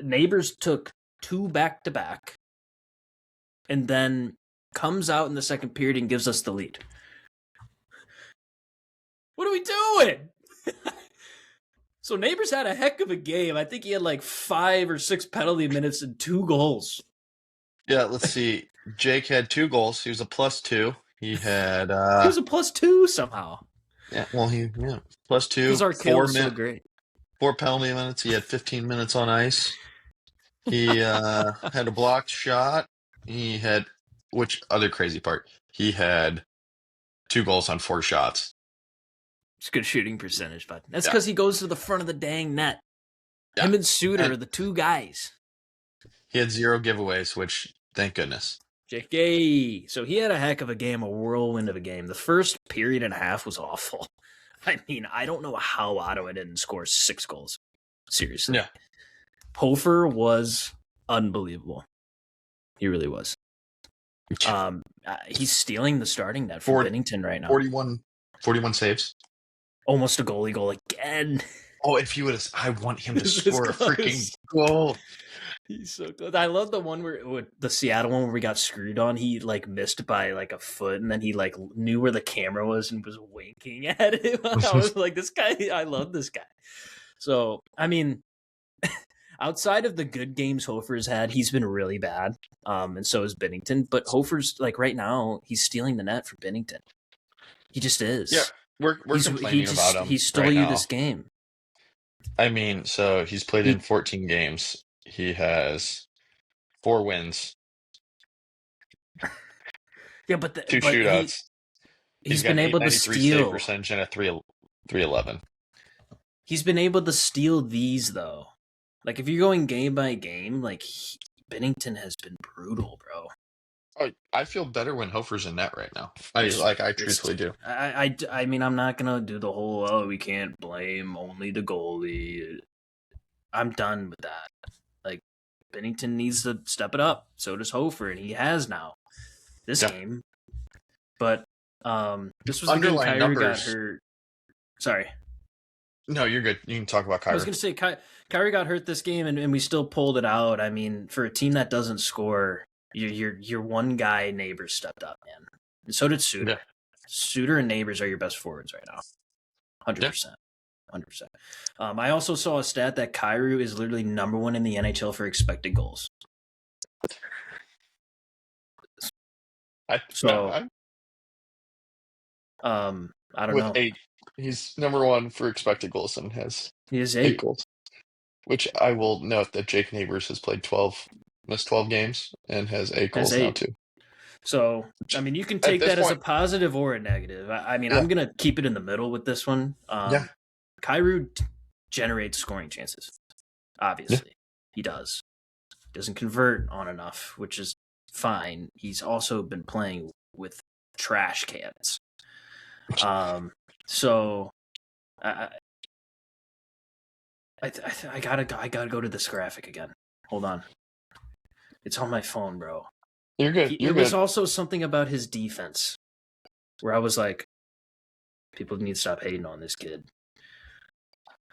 Neighbors took 2 back-to-back, and then comes out in the second period and gives us the lead. What are we doing? So Neighbors had a heck of a game. I think he had like 5 or 6 penalty minutes and 2 goals. Yeah, let's see. Jake had 2 goals. He was a +2. He had he was a +2 somehow. Yeah, well +2. Because our kill was so great. 4 penalty minutes. He had 15 minutes on ice. He had a blocked shot. He had, which other crazy part? He had 2 goals on 4 shots. It's good shooting percentage, bud. That's because he goes to the front of the dang net. Yeah. Him and Suter are the 2 guys. He had 0 giveaways, which, thank goodness. JK. So he had a heck of a game, a whirlwind of a game. The first period and a half was awful. I mean, I don't know how Ottawa didn't score 6 goals. Seriously. Yeah. Hofer was unbelievable. He really was. He's stealing the starting net for Bennington right now. 41 saves. Almost a goalie goal again. Oh, if you would have, I want him to score a freaking goal. He's so good. I love the one where the Seattle one where we got screwed on. He like missed by like a foot, and then he like knew where the camera was and was winking at it. I was like, this guy. I love this guy. So, I mean, outside of the good games Hofer's had, he's been really bad. And so is Bennington. But Hofer's like right now, he's stealing the net from Bennington. He just Yeah, is. we're complaining about him He stole right you now. this game. I mean, so he's played He in 14 games. He has 4 wins, yeah, two but shootouts. He's he's got been an able to 893 save steal. percentage and a 311. He's been able to steal these though. Like if you're going game by game, like Bennington has been brutal, bro. I feel better when Hofer's in net right now. It's I it's. truthfully do. I mean, I'm not gonna do the whole we can't blame only the goalie. I'm done with that. Like Bennington needs to step it up. So does Hofer, and he has now this Yeah. game. But this was the game Underlying Kyrie got numbers. hurt. Sorry. No, you're good. You can talk about I was Kyrie. going to say Kyrie got hurt this game, and we still pulled it out. I mean, for a team that doesn't score, your one guy Neighbors stepped up, man. And so did Suter. Yeah. Suter and Neighbors are your best forwards right now. 100%. 100%. I also saw a stat that Kyrie is literally number one in the NHL for expected goals. I don't with know. 8. He's number 1 for expected goals and has He is 8 8. goals. Which I will note that Jake Neighbors has missed 12 games and has 8 goals now too. So, I mean, you can take that as a positive or a negative. I mean, I'm going to keep it in the middle with this one. Kyrie generates scoring chances. Obviously, he does. Doesn't convert on enough, which is fine. He's also been playing with trash cans. So I gotta go to this graphic again. Hold on, it's on my phone, bro. You're good. It was also something about his defense where I was like, people need to stop hating on this kid.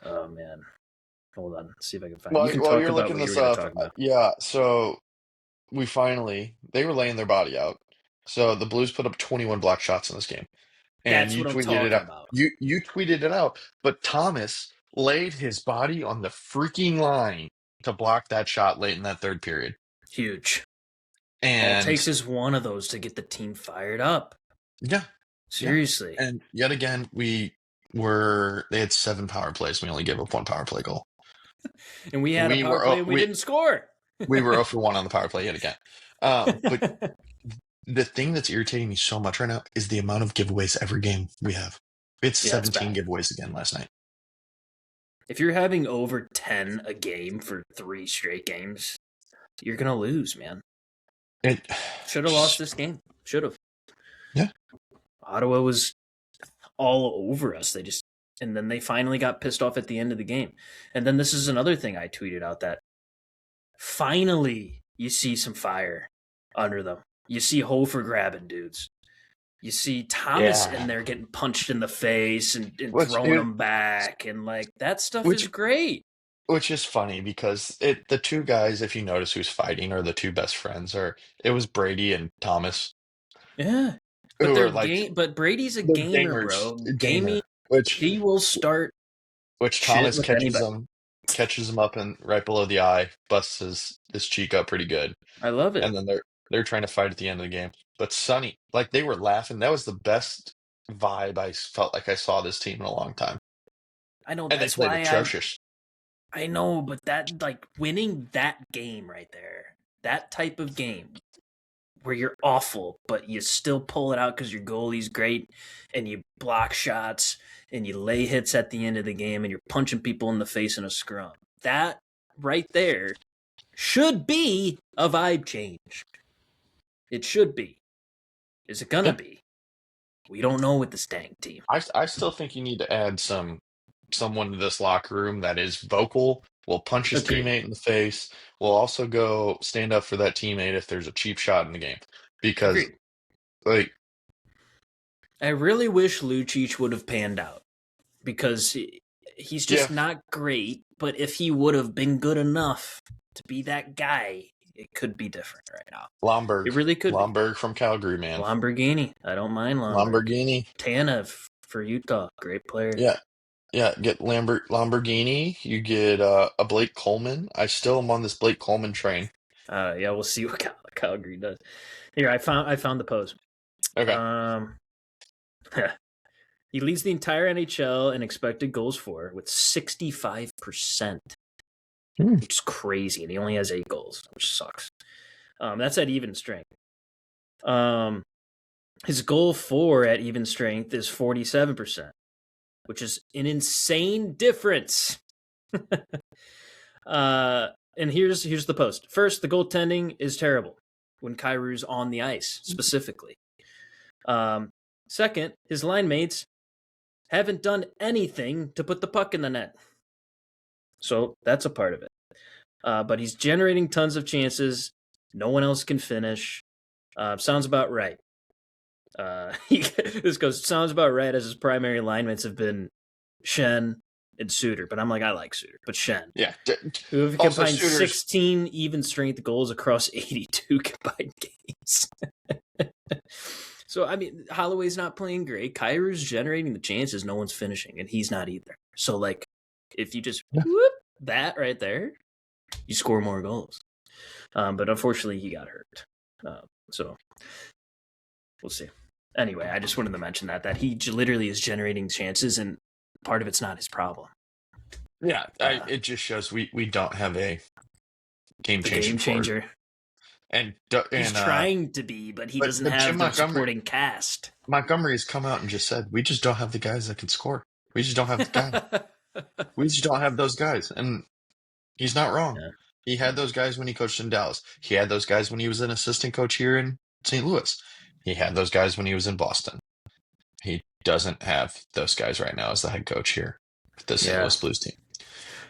Oh man, hold on. Let's see if I can find it. You can talk about what you were going to talk about. Yeah, so they were laying their body out. So the Blues put up 21 block shots in this game. And That's you what I'm tweeted talking it out. about. You tweeted it out, but Thomas laid his body on the freaking line to block that shot late in that third period. Huge. And all it takes is one of those to get the team fired up. Yeah. Seriously. Yeah. And yet again, they had 7 power plays. We only gave up 1 power play goal. And we had a power play and we didn't score. We were 0 for 1 on the power play yet again. But the thing that's irritating me so much right now is the amount of giveaways every game we have. It's 17 giveaways again last night. If you're having over 10 a game for 3 straight games, you're going to lose, man. It should have lost this game. Should have. Yeah. Ottawa was all over us. And then they finally got pissed off at the end of the game. And then this is another thing I tweeted out, that finally you see some fire under them. You see Hofer grabbing dudes. You see Thomas in there getting punched in the face and throwing them back. And like that stuff is great. Which is funny because the 2 guys, if you notice who's fighting, are the 2 best friends. It was Brady and Thomas. Yeah. But Brady's a gamer, bro. Gaming, which he will start. Which Thomas catches him up and right below the eye, busts his cheek up pretty good. I love it. And then they're trying to fight at the end of the game. But Sonny, like they were laughing. That was the best vibe I felt like I saw this team in a long time. I know, and that's why atrocious. I know, but that like winning that game right there, that type of game where you're awful, but you still pull it out because your goalie's great and you block shots and you lay hits at the end of the game and you're punching people in the face in a scrum. That right there should be a vibe change. It should be. Is it gonna be? We don't know with the Stang team. I still think you need to add someone to this locker room that is vocal, will punch his teammate in the face, will also go stand up for that teammate if there's a cheap shot in the game. Because, I really wish Lucic would have panned out. Because he's just not great, but if he would have been good enough to be that guy, it could be different right now. Lomberg. It really could Lomberg from Calgary, man. Lamborghini. I don't mind Lomberg. Tanev for Utah. Great player. Yeah. Yeah, get Lamborghini. You get a Blake Coleman. I still am on this Blake Coleman train. Yeah, we'll see what Calgary does. Here, I found the post. Okay. Um, he leads the entire NHL in expected goals for with 65%, Hmm. which is crazy, and he only has 8 goals, which sucks. That's at even strength. Um, his goal for at even strength is 47%, which is an insane difference. And here's the post. First, the goaltending is terrible when Kairu's on the ice, specifically. Second, his line mates haven't done anything to put the puck in the net. So that's a part of it. But he's generating tons of chances. No one else can finish. Sounds about right. This goes, sounds about right, as his primary line mates have been Shen and Suter. But I'm like, I like Suter. But Shen, Yeah. who have Also, combined Sooners. 16 even strength goals across 82 combined games. So, I mean, Holloway's not playing great. Kairu's generating the chances. No one's finishing, and he's not either. So, like, if you just whoop that right there, you score more goals. But unfortunately, he got hurt. So, we'll see. Anyway, I just wanted to mention that he literally is generating chances, and part of it's not his problem. Yeah, it just shows we don't have a game The changing game forward. changer. And He's trying to be, but he doesn't but Jim have the supporting cast. Montgomery has come out and just said, we just don't have the guys that can score. We just don't have the guys. We just don't have those guys. And he's not wrong. Yeah. He had those guys when he coached in Dallas. He had those guys when he was an assistant coach here in St. Louis. He had those guys when he was in Boston. He doesn't have those guys right now as the head coach here with the St. Louis Blues team.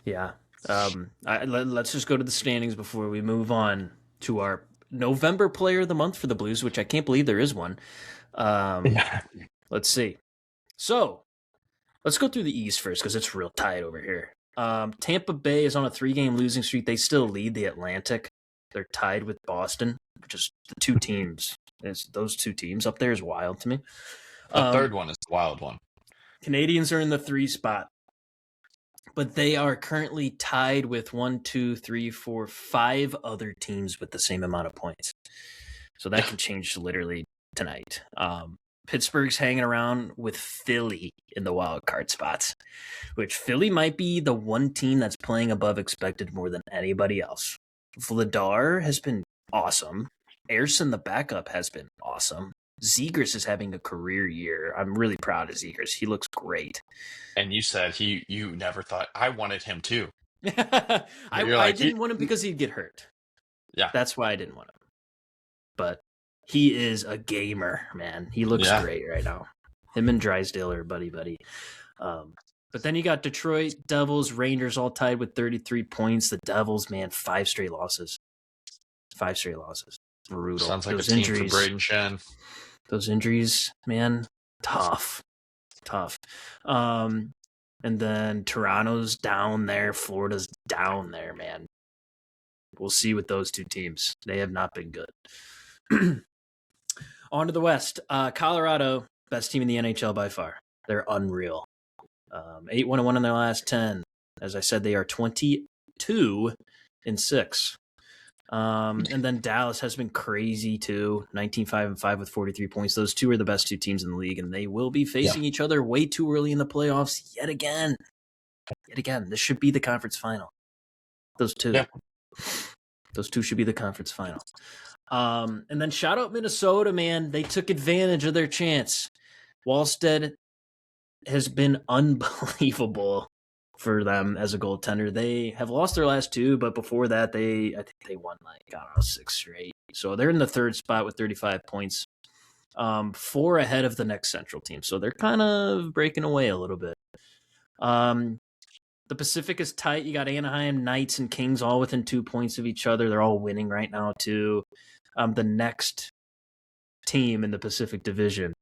Yeah. Let's just go to the standings before we move on to our November Player of the Month for the Blues, which I can't believe there is one. Let's see. So, let's go through the East first because it's real tight over here. Tampa Bay is on a 3-game losing streak. They still lead the Atlantic. They're tied with Boston, which is the two teams. Those two teams up there is wild to me. The third one is the wild one. Canadians are in the 3 spot, but they are currently tied with 1, 2, 3, 4, 5 other teams with the same amount of points. So that can change literally tonight. Pittsburgh's hanging around with Philly in the wild card spots, which Philly might be the one team that's playing above expected more than anybody else. Vladar has been awesome. Ayerson, the backup, has been awesome. Zegras is having a career year. I'm really proud of Zegras. He looks great. And you said you never thought I wanted him too. I didn't want him because he'd get hurt. Yeah. That's why I didn't want him. But he is a gamer, man. He looks great right now. Him and Drysdale are buddy. But then you got Detroit, Devils, Rangers all tied with 33 points. The Devils, man, 5 straight losses. 5 straight losses. Brutal. Sounds like those a team injuries, for Braden Shen. Those injuries, man, tough. And then Toronto's down there. Florida's down there, man. We'll see with those two teams. They have not been good. On to the West. Colorado, best team in the NHL by far. They're unreal. 8-1-1 in their last 10. As I said, they are 22-6. And then Dallas has been crazy too. 19-5-5 with 43 points. Those two are the best 2 teams in the league, and they will be facing each other way too early in the playoffs yet again. This should be the conference final. Those two. Yeah. Those two should be the conference final. And then shout out Minnesota, man. They took advantage of their chance. Wallstead has been unbelievable for them as a goaltender. They have lost their last 2, but before that, I think they won 6 straight. So they're in the 3rd spot with 35 points, 4 ahead of the next Central team. So they're kind of breaking away a little bit. The Pacific is tight. You got Anaheim, Knights, and Kings all within 2 points of each other. They're all winning right now too. The next team in the Pacific Division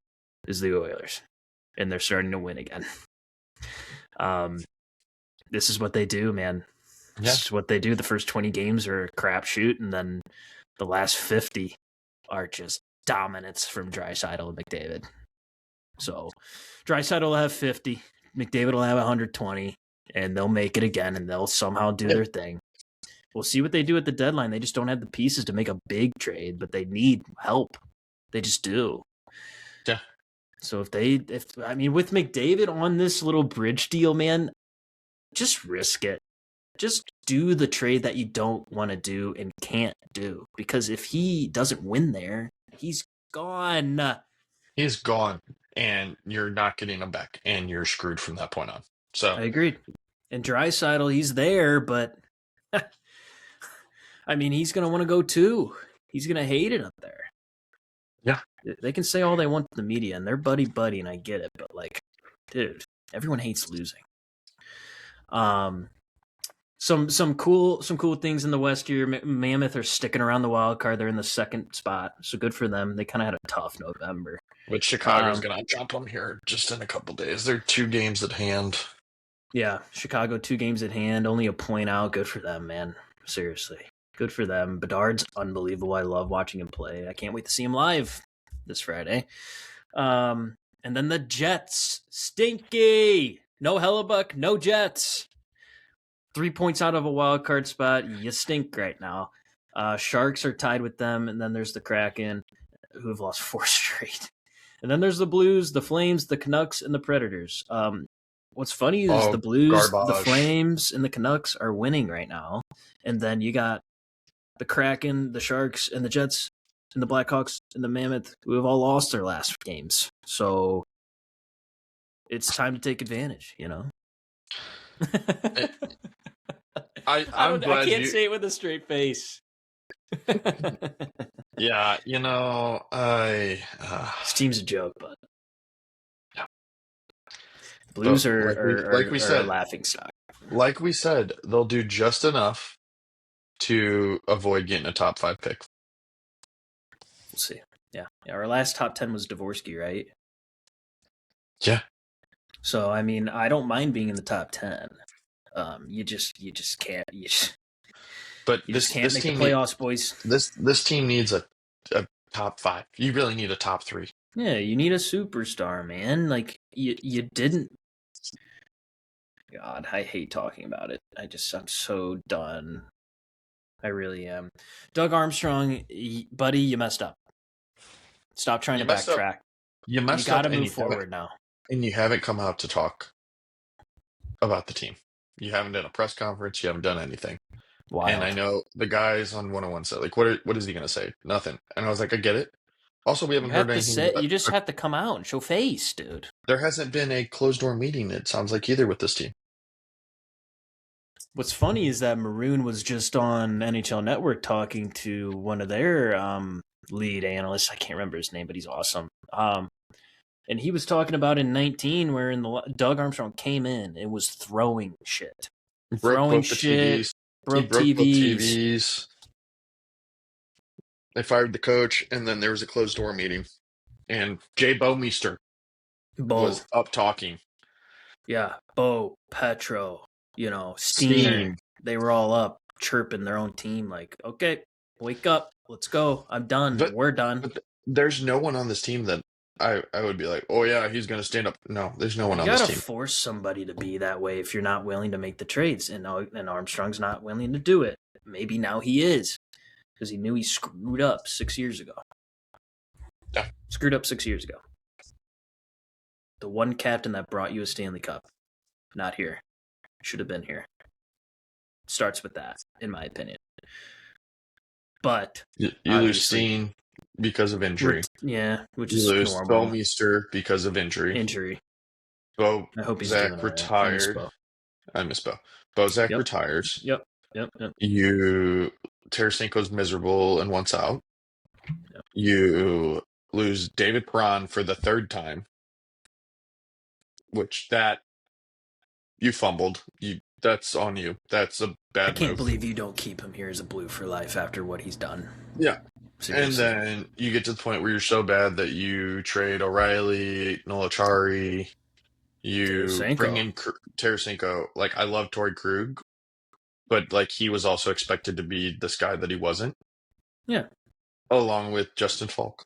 is the Oilers, and they're starting to win again. This is what they do, man. This is what they do. The first 20 games are a crapshoot, and then the last 50 are just dominance from Draisaitl and McDavid. So Draisaitl will have 50. McDavid will have 120, and they'll make it again, and they'll somehow do their thing. We'll see what they do at the deadline. They just don't have the pieces to make a big trade, but they need help. They just do. Yeah. So with McDavid on this little bridge deal, man, just risk it. Just do the trade that you don't want to do and can't do. Because if he doesn't win there, he's gone. He's gone, and you're not getting him back, and you're screwed from that point on. So I agreed. And Draisaitl, he's there, but I mean, he's going to want to go too. He's going to hate it up there. Yeah. They can say all they want to the media, and they're buddy, and I get it, but like, dude, everyone hates losing. Some cool things in the West here. Mammoth are sticking around the wild card. They're in the second spot, so good for them. They kind of had a tough November. But Chicago's going to jump them here just in a couple days. They're 2 games at hand. Yeah, Chicago 2 games at hand, only a point out. Good for them, man. Seriously, good for them. Bedard's unbelievable. I love watching him play. I can't wait to see him live this Friday. And then the Jets, stinky. No Hellebuck, no Jets. 3 points out of a wild card spot. You stink right now. Sharks are tied with them, and then there's the Kraken, who have lost 4 straight. And then there's the Blues, the Flames, the Canucks, and the Predators. What's funny is the Blues, garbage. the Flames, and the Canucks are winning right now. And then you got the Kraken, the Sharks, and the Jets, and the Blackhawks, and the Mammoth, who have all lost their last games. So it's time to take advantage, you know? I can't say it with a straight face. Yeah, you know, this team's a joke, but yeah. Blues But are said, a laughing stock. Like we said, they'll do just enough to avoid getting a top 5 pick. We'll see. Yeah. Our last top 10 was Dvorsky, right? Yeah. So I mean, I don't mind being in the top 10. You just can't. But You this just can't this make team the playoffs, boys. This team needs a top 5. You really need a top 3. Yeah, you need a superstar, man. Like you didn't. God, I hate talking about it. I'm so done. I really am. Doug Armstrong, buddy, you messed up. Stop trying to backtrack. You messed up. You got to move forward now. And you haven't come out to talk about the team. You haven't done a press conference. You haven't done anything. Wild. And I know the guys on 101 said, like, what is he going to say? Nothing. And I was like, I get it. Also, we haven't heard anything. You just have to come out and show face, dude. There hasn't been a closed-door meeting, it sounds like, either with this team. What's funny is that Maroon was just on NHL Network talking to one of their lead analysts. I can't remember his name, but he's awesome. And he was talking about in 19, where Doug Armstrong came in and was throwing shit. Broke TVs. They fired the coach, and then there was a closed-door meeting. And Jay Bouwmeester was up talking. Yeah, Bo, Petro, Steiner. They were all up chirping their own team like, okay, wake up. Let's go. I'm done. We're done. But there's no one on this team that I would be like, oh, yeah, he's going to stand up. No, there's no one on this team. You got to force somebody to be that way if you're not willing to make the trades. And Armstrong's not willing to do it. Maybe now he is because he knew he screwed up 6 years ago. Yeah. Screwed up 6 years ago. The one captain that brought you a Stanley Cup. Not here. Should have been here. Starts with that, in my opinion. But you lose Steen because of injury. Which you is lose normal. Bouwmeester because of injury. I hope he's Zach retired. I miss Bo. Zach retires. Yep. Tarasenko's miserable and wants out. Yep. You lose David Perron for the 3rd time, which you fumbled. That's on you. That's a bad move. I can't believe you don't keep him here as a Blue for life after what he's done. Yeah. Seriously. And then you get to the point where you're so bad that you trade O'Reilly, Nolachari, you bring in Tarasenko. Like, I love Torrey Krug, but like he was also expected to be this guy that he wasn't. Yeah. Along with Justin Falk.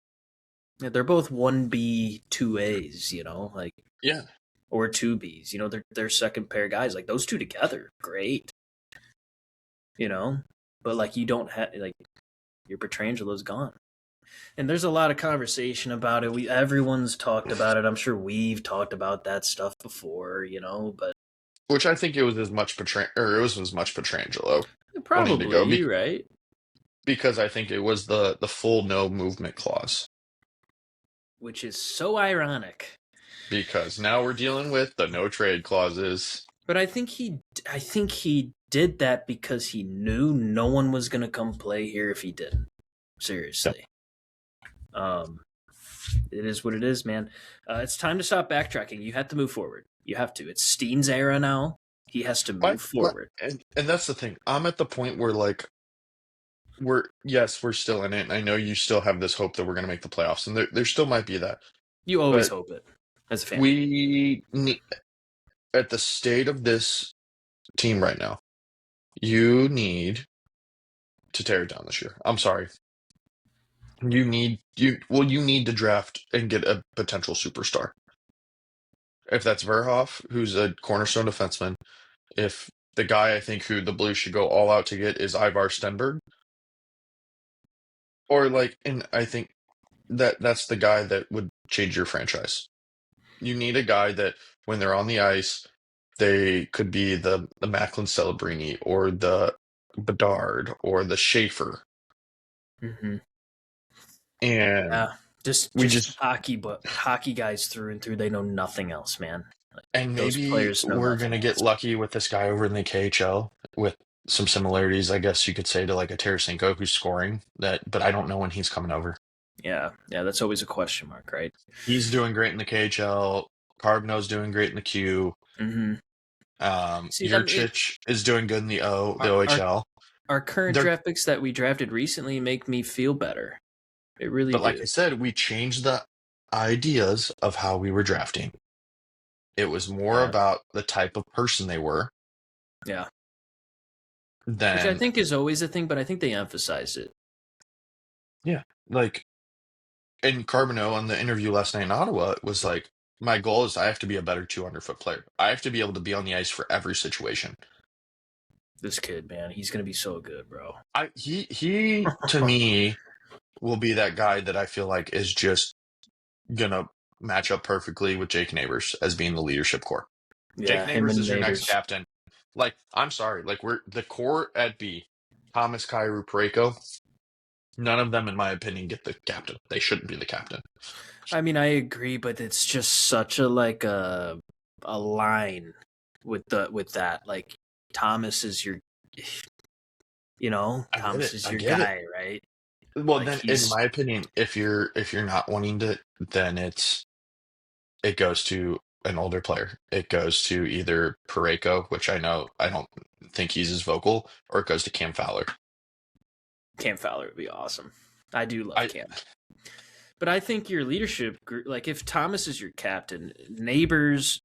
Yeah, they're both 1B, 2As, like. Yeah. or two Bs. They're second pair guys. Like those two together, great. But like you don't have like your Petrangelo's gone. And there's a lot of conversation about it. Everyone's talked about it. I'm sure we've talked about that stuff before, but Which I think it was as much Petrangelo wanting to go probably right. because I think it was the full no movement clause. Which is so ironic. Because now we're dealing with the no trade clauses. But I think he did that because he knew no one was gonna come play here if he didn't. Seriously. Yep. It is what it is, man. It's time to stop backtracking. You have to move forward. You have to. It's Steen's era now. He has to move forward. And that's the thing. I'm at the point where like we're still in it. And I know you still have this hope that we're going to make the playoffs, and there still might be that. You always hope it as a fan. We need, at the state of this team right now, you need to tear it down this year. I'm sorry. You need to draft and get a potential superstar. If that's Verhoff, who's a cornerstone defenseman, if the guy I think who the Blues should go all out to get is Ivar Stenberg, or like, and I think that's the guy that would change your franchise. You need a guy that when they're on the ice, they could be the Macklin Celebrini or the Bedard or the Schaefer. Mm-hmm. And yeah, just hockey guys through and through. They know nothing else, man. Like, and maybe we're going to get lucky with this guy over in the KHL with some similarities, I guess you could say, to like a Tarasenko who's scoring that, but I don't know when he's coming over. Yeah, that's always a question mark, right? He's doing great in the KHL. Carbonneau's doing great in the Q. Mm-hmm. Jurcic is doing good in the OHL. Our current draft picks that we drafted recently make me feel better. It really But like I said, we changed the ideas of how we were drafting. It was more about the type of person they were. Yeah. Which I think is always a thing, but I think they emphasize it. Yeah. Like, and Carbonneau on the interview last night in Ottawa was like, my goal is I have to be a better 200-foot player. I have to be able to be on the ice for every situation. This kid, man, he's going to be so good, bro. He to me, will be that guy that I feel like is just going to match up perfectly with Jake Neighbors as being the leadership core. Yeah, Jake Neighbors is your next captain. Like, I'm sorry, like we're the core at B, Thomas, Kyrou, Parayko, none of them, in my opinion, get the captain. They shouldn't be the captain. I mean, I agree, but it's just such a like a line with that. Like Thomas is your, Thomas is your guy, right? Well, like then, in my opinion, if you're not wanting to, then it goes to an older player. It goes to either Parayko, which I don't think he's as vocal, or it goes to Cam Fowler. Cam Fowler would be awesome. I do love Cam. But I think your leadership, like if Thomas is your captain, Neighbors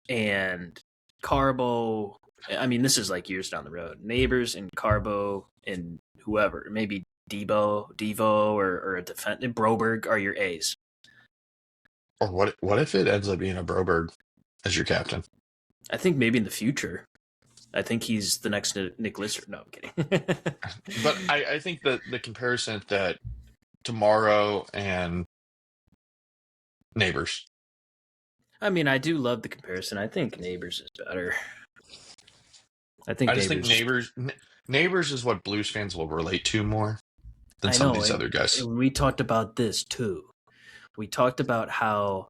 and Carbo, I mean, this is like years down the road. Neighbors and Carbo and whoever, maybe Devo or a defendant, Broberg are your A's. Or what if it ends up being a Broberg as your captain? I think maybe in the future. I think he's the next Nick Lister. No, I'm kidding. But I think that the comparison that Tomorrow and Neighbors. I mean, I do love the comparison. I think Neighbors is better. I just think Neighbors is what Blues fans will relate to more than some of these other guys. We talked about this too. We talked about how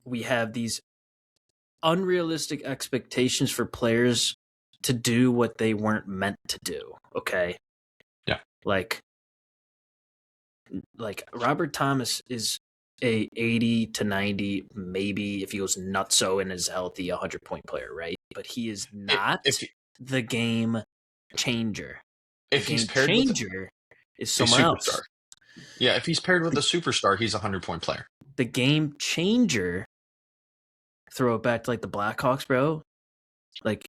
we have these unrealistic expectations for players to do what they weren't meant to do. Okay. Yeah. Like Robert Thomas is a 80 to 90, maybe if he goes nutso and is healthy, 100-point player, right? But he is not the game changer. If he's paired with is someone else. Yeah, if he's paired with a superstar, he's a 100-point player. The game changer, throw it back to like the Blackhawks, bro. Like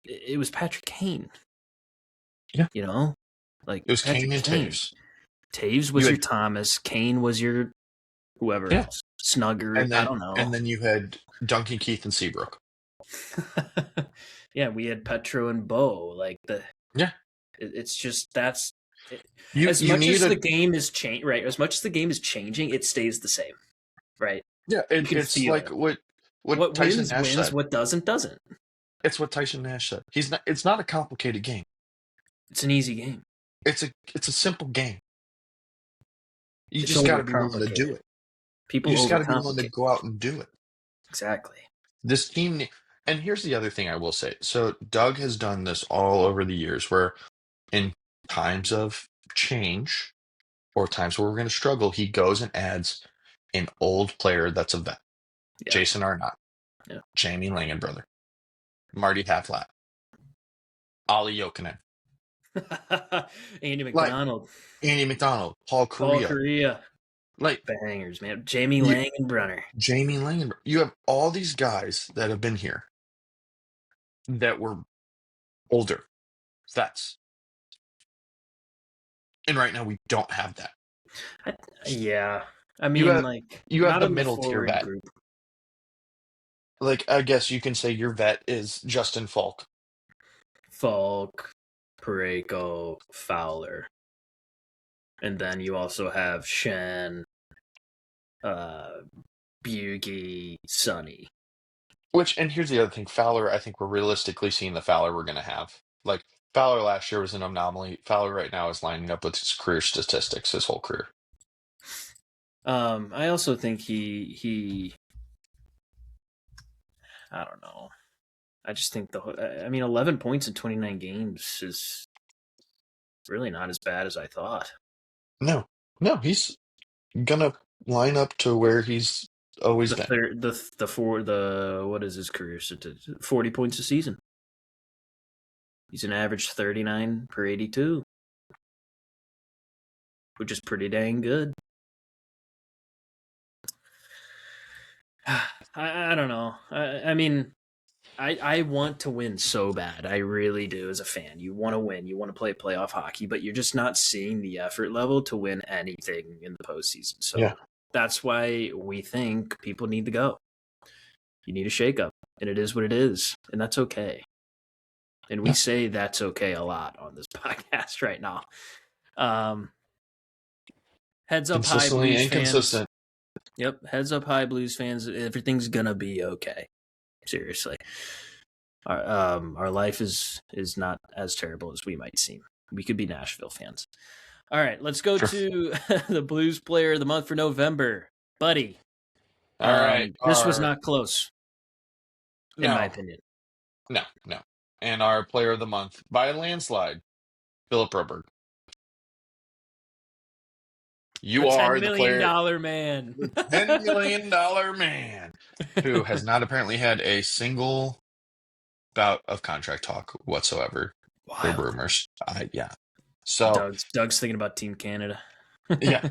it was Patrick Kane. Yeah. Like it was Kane and Taves. Taves was your Thomas. Kane was your whoever else. Snugger. I don't know. And then you had Duncan, Keith, and Seabrook. Yeah, we had Petro and Bo. Like Yeah, it's just that's as you much need as a the game is right. As much as the game is changing, it stays the same, right? yeah. You can It's feel like it. what What Tyson wins Nash wins. said. What doesn't doesn't. It's what Tyson Nash said. He's not. It's not a complicated game. It's an easy game. It's a simple game. You It's just got to be willing to do overcomplicated. it. You People just got to be willing to overcomplicate. go out and do it. Exactly. This team, and here's the other thing I will say. So Doug has done this all over the years, where in times of change or times where we're going to struggle, he goes and adds an old player that's a vet. Yeah. Jason Arnott, Yeah. Jamie Langen brother, Marty Haflat, Ali Jokinen, Andy like McDonald, Andy McDonald, Paul Paul Correa, Correa, like bangers, man. Jamie you, Langenbrunner. Jamie Langen. You have all these guys that have been here that were older vets, and right now we don't have that. Yeah, I You mean, have like you have not the in the middle tier forward vet. group. Like I guess you can say your vet is Justin Falk. Falk, Pareko, Fowler, and then you also have Shen, uh, Bugie, Sonny. Which, and here's the other thing, Fowler, I think we're realistically seeing the Fowler we're going to have. Like, Fowler last year was an anomaly. Fowler right now is lining up with his career statistics, his whole career. I also think he I don't know. I just think I mean, 11 points in 29 games is really not as bad as I thought. No, no, he's going to line up to where he's always The been. third, the what is his career statistic? 40 points a season. He's an average 39 per 82, which is pretty dang good. I don't know. I mean, I want to win so bad. I really do as a fan. You want to win. You want to play playoff hockey, but you're just not seeing the effort level to win anything in the postseason. So Yeah. that's why we think people need to go. You need a shakeup, and it is what it is, and that's okay. And we Yeah. say that's okay a lot on this podcast right now. Heads up high, Consistently Blues inconsistent. fans. Yep, heads up high, Blues fans. Everything's gonna be okay. Seriously, our life is not as terrible as we might seem. We could be Nashville fans. All right, let's go Sure. to the Blues Player of the Month for November, Buddy. All right. This was not close, in my No, opinion. no, no. And our player of the month, by a landslide, Philip Broberg. The You $10 are the million player, man. the $10 million man, who has not apparently had a single bout of contract talk whatsoever. The Wild. rumors. Yeah. So Doug's thinking about Team Canada. yeah,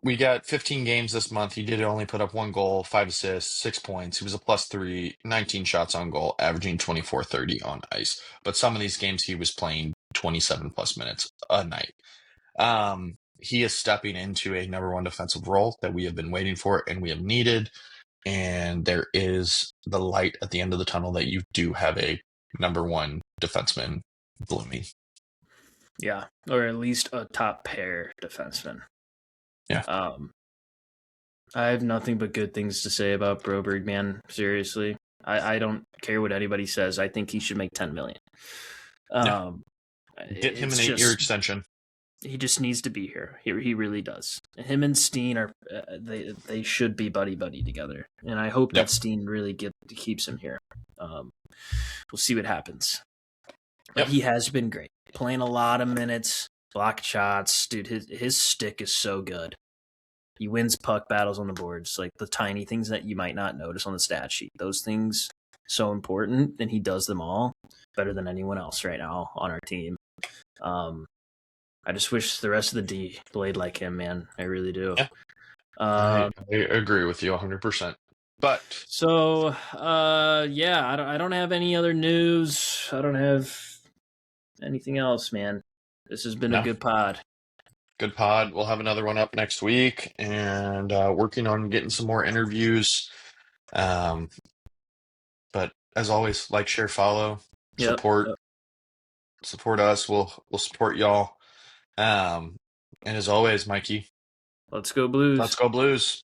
we got 15 games this month. He did only put up 1 goal, 5 assists, 6 points. He was a +3, 19 shots on goal, averaging 24-30 on ice. But some of these games he was playing 27 plus minutes a night. He is stepping into a number one defensive role that we have been waiting for and we have needed. And there is the light at the end of the tunnel that you do have a number one defenseman blooming. Yeah, or at least a top pair defenseman. Yeah. I have nothing but good things to say about Broberg, man. Seriously, I don't care what anybody says. I think he should make $10 million. Get him an 8-year extension. He just needs to be here. He really does. Him and Steen are they should be buddy together, and I hope that Steen really keeps him here. We'll see what happens. But he has been great, playing a lot of minutes, blocked shots, dude. His stick is so good. He wins puck battles on the boards, like the tiny things that you might not notice on the stat sheet. Those things so important, and he does them all better than anyone else right now on our team. I just wish the rest of the D played like him, man. I really do. Yeah. I agree with you 100%. But so, yeah, I don't have any other news. I don't have anything else, man. This has been a good pod. Good pod. We'll have another one up next week, and working on getting some more interviews. Um, but as always, like, share, follow, Yep. support, Yep. support us. We'll support y'all. And as always, Mikey, Let's go let's Blues. go Blues.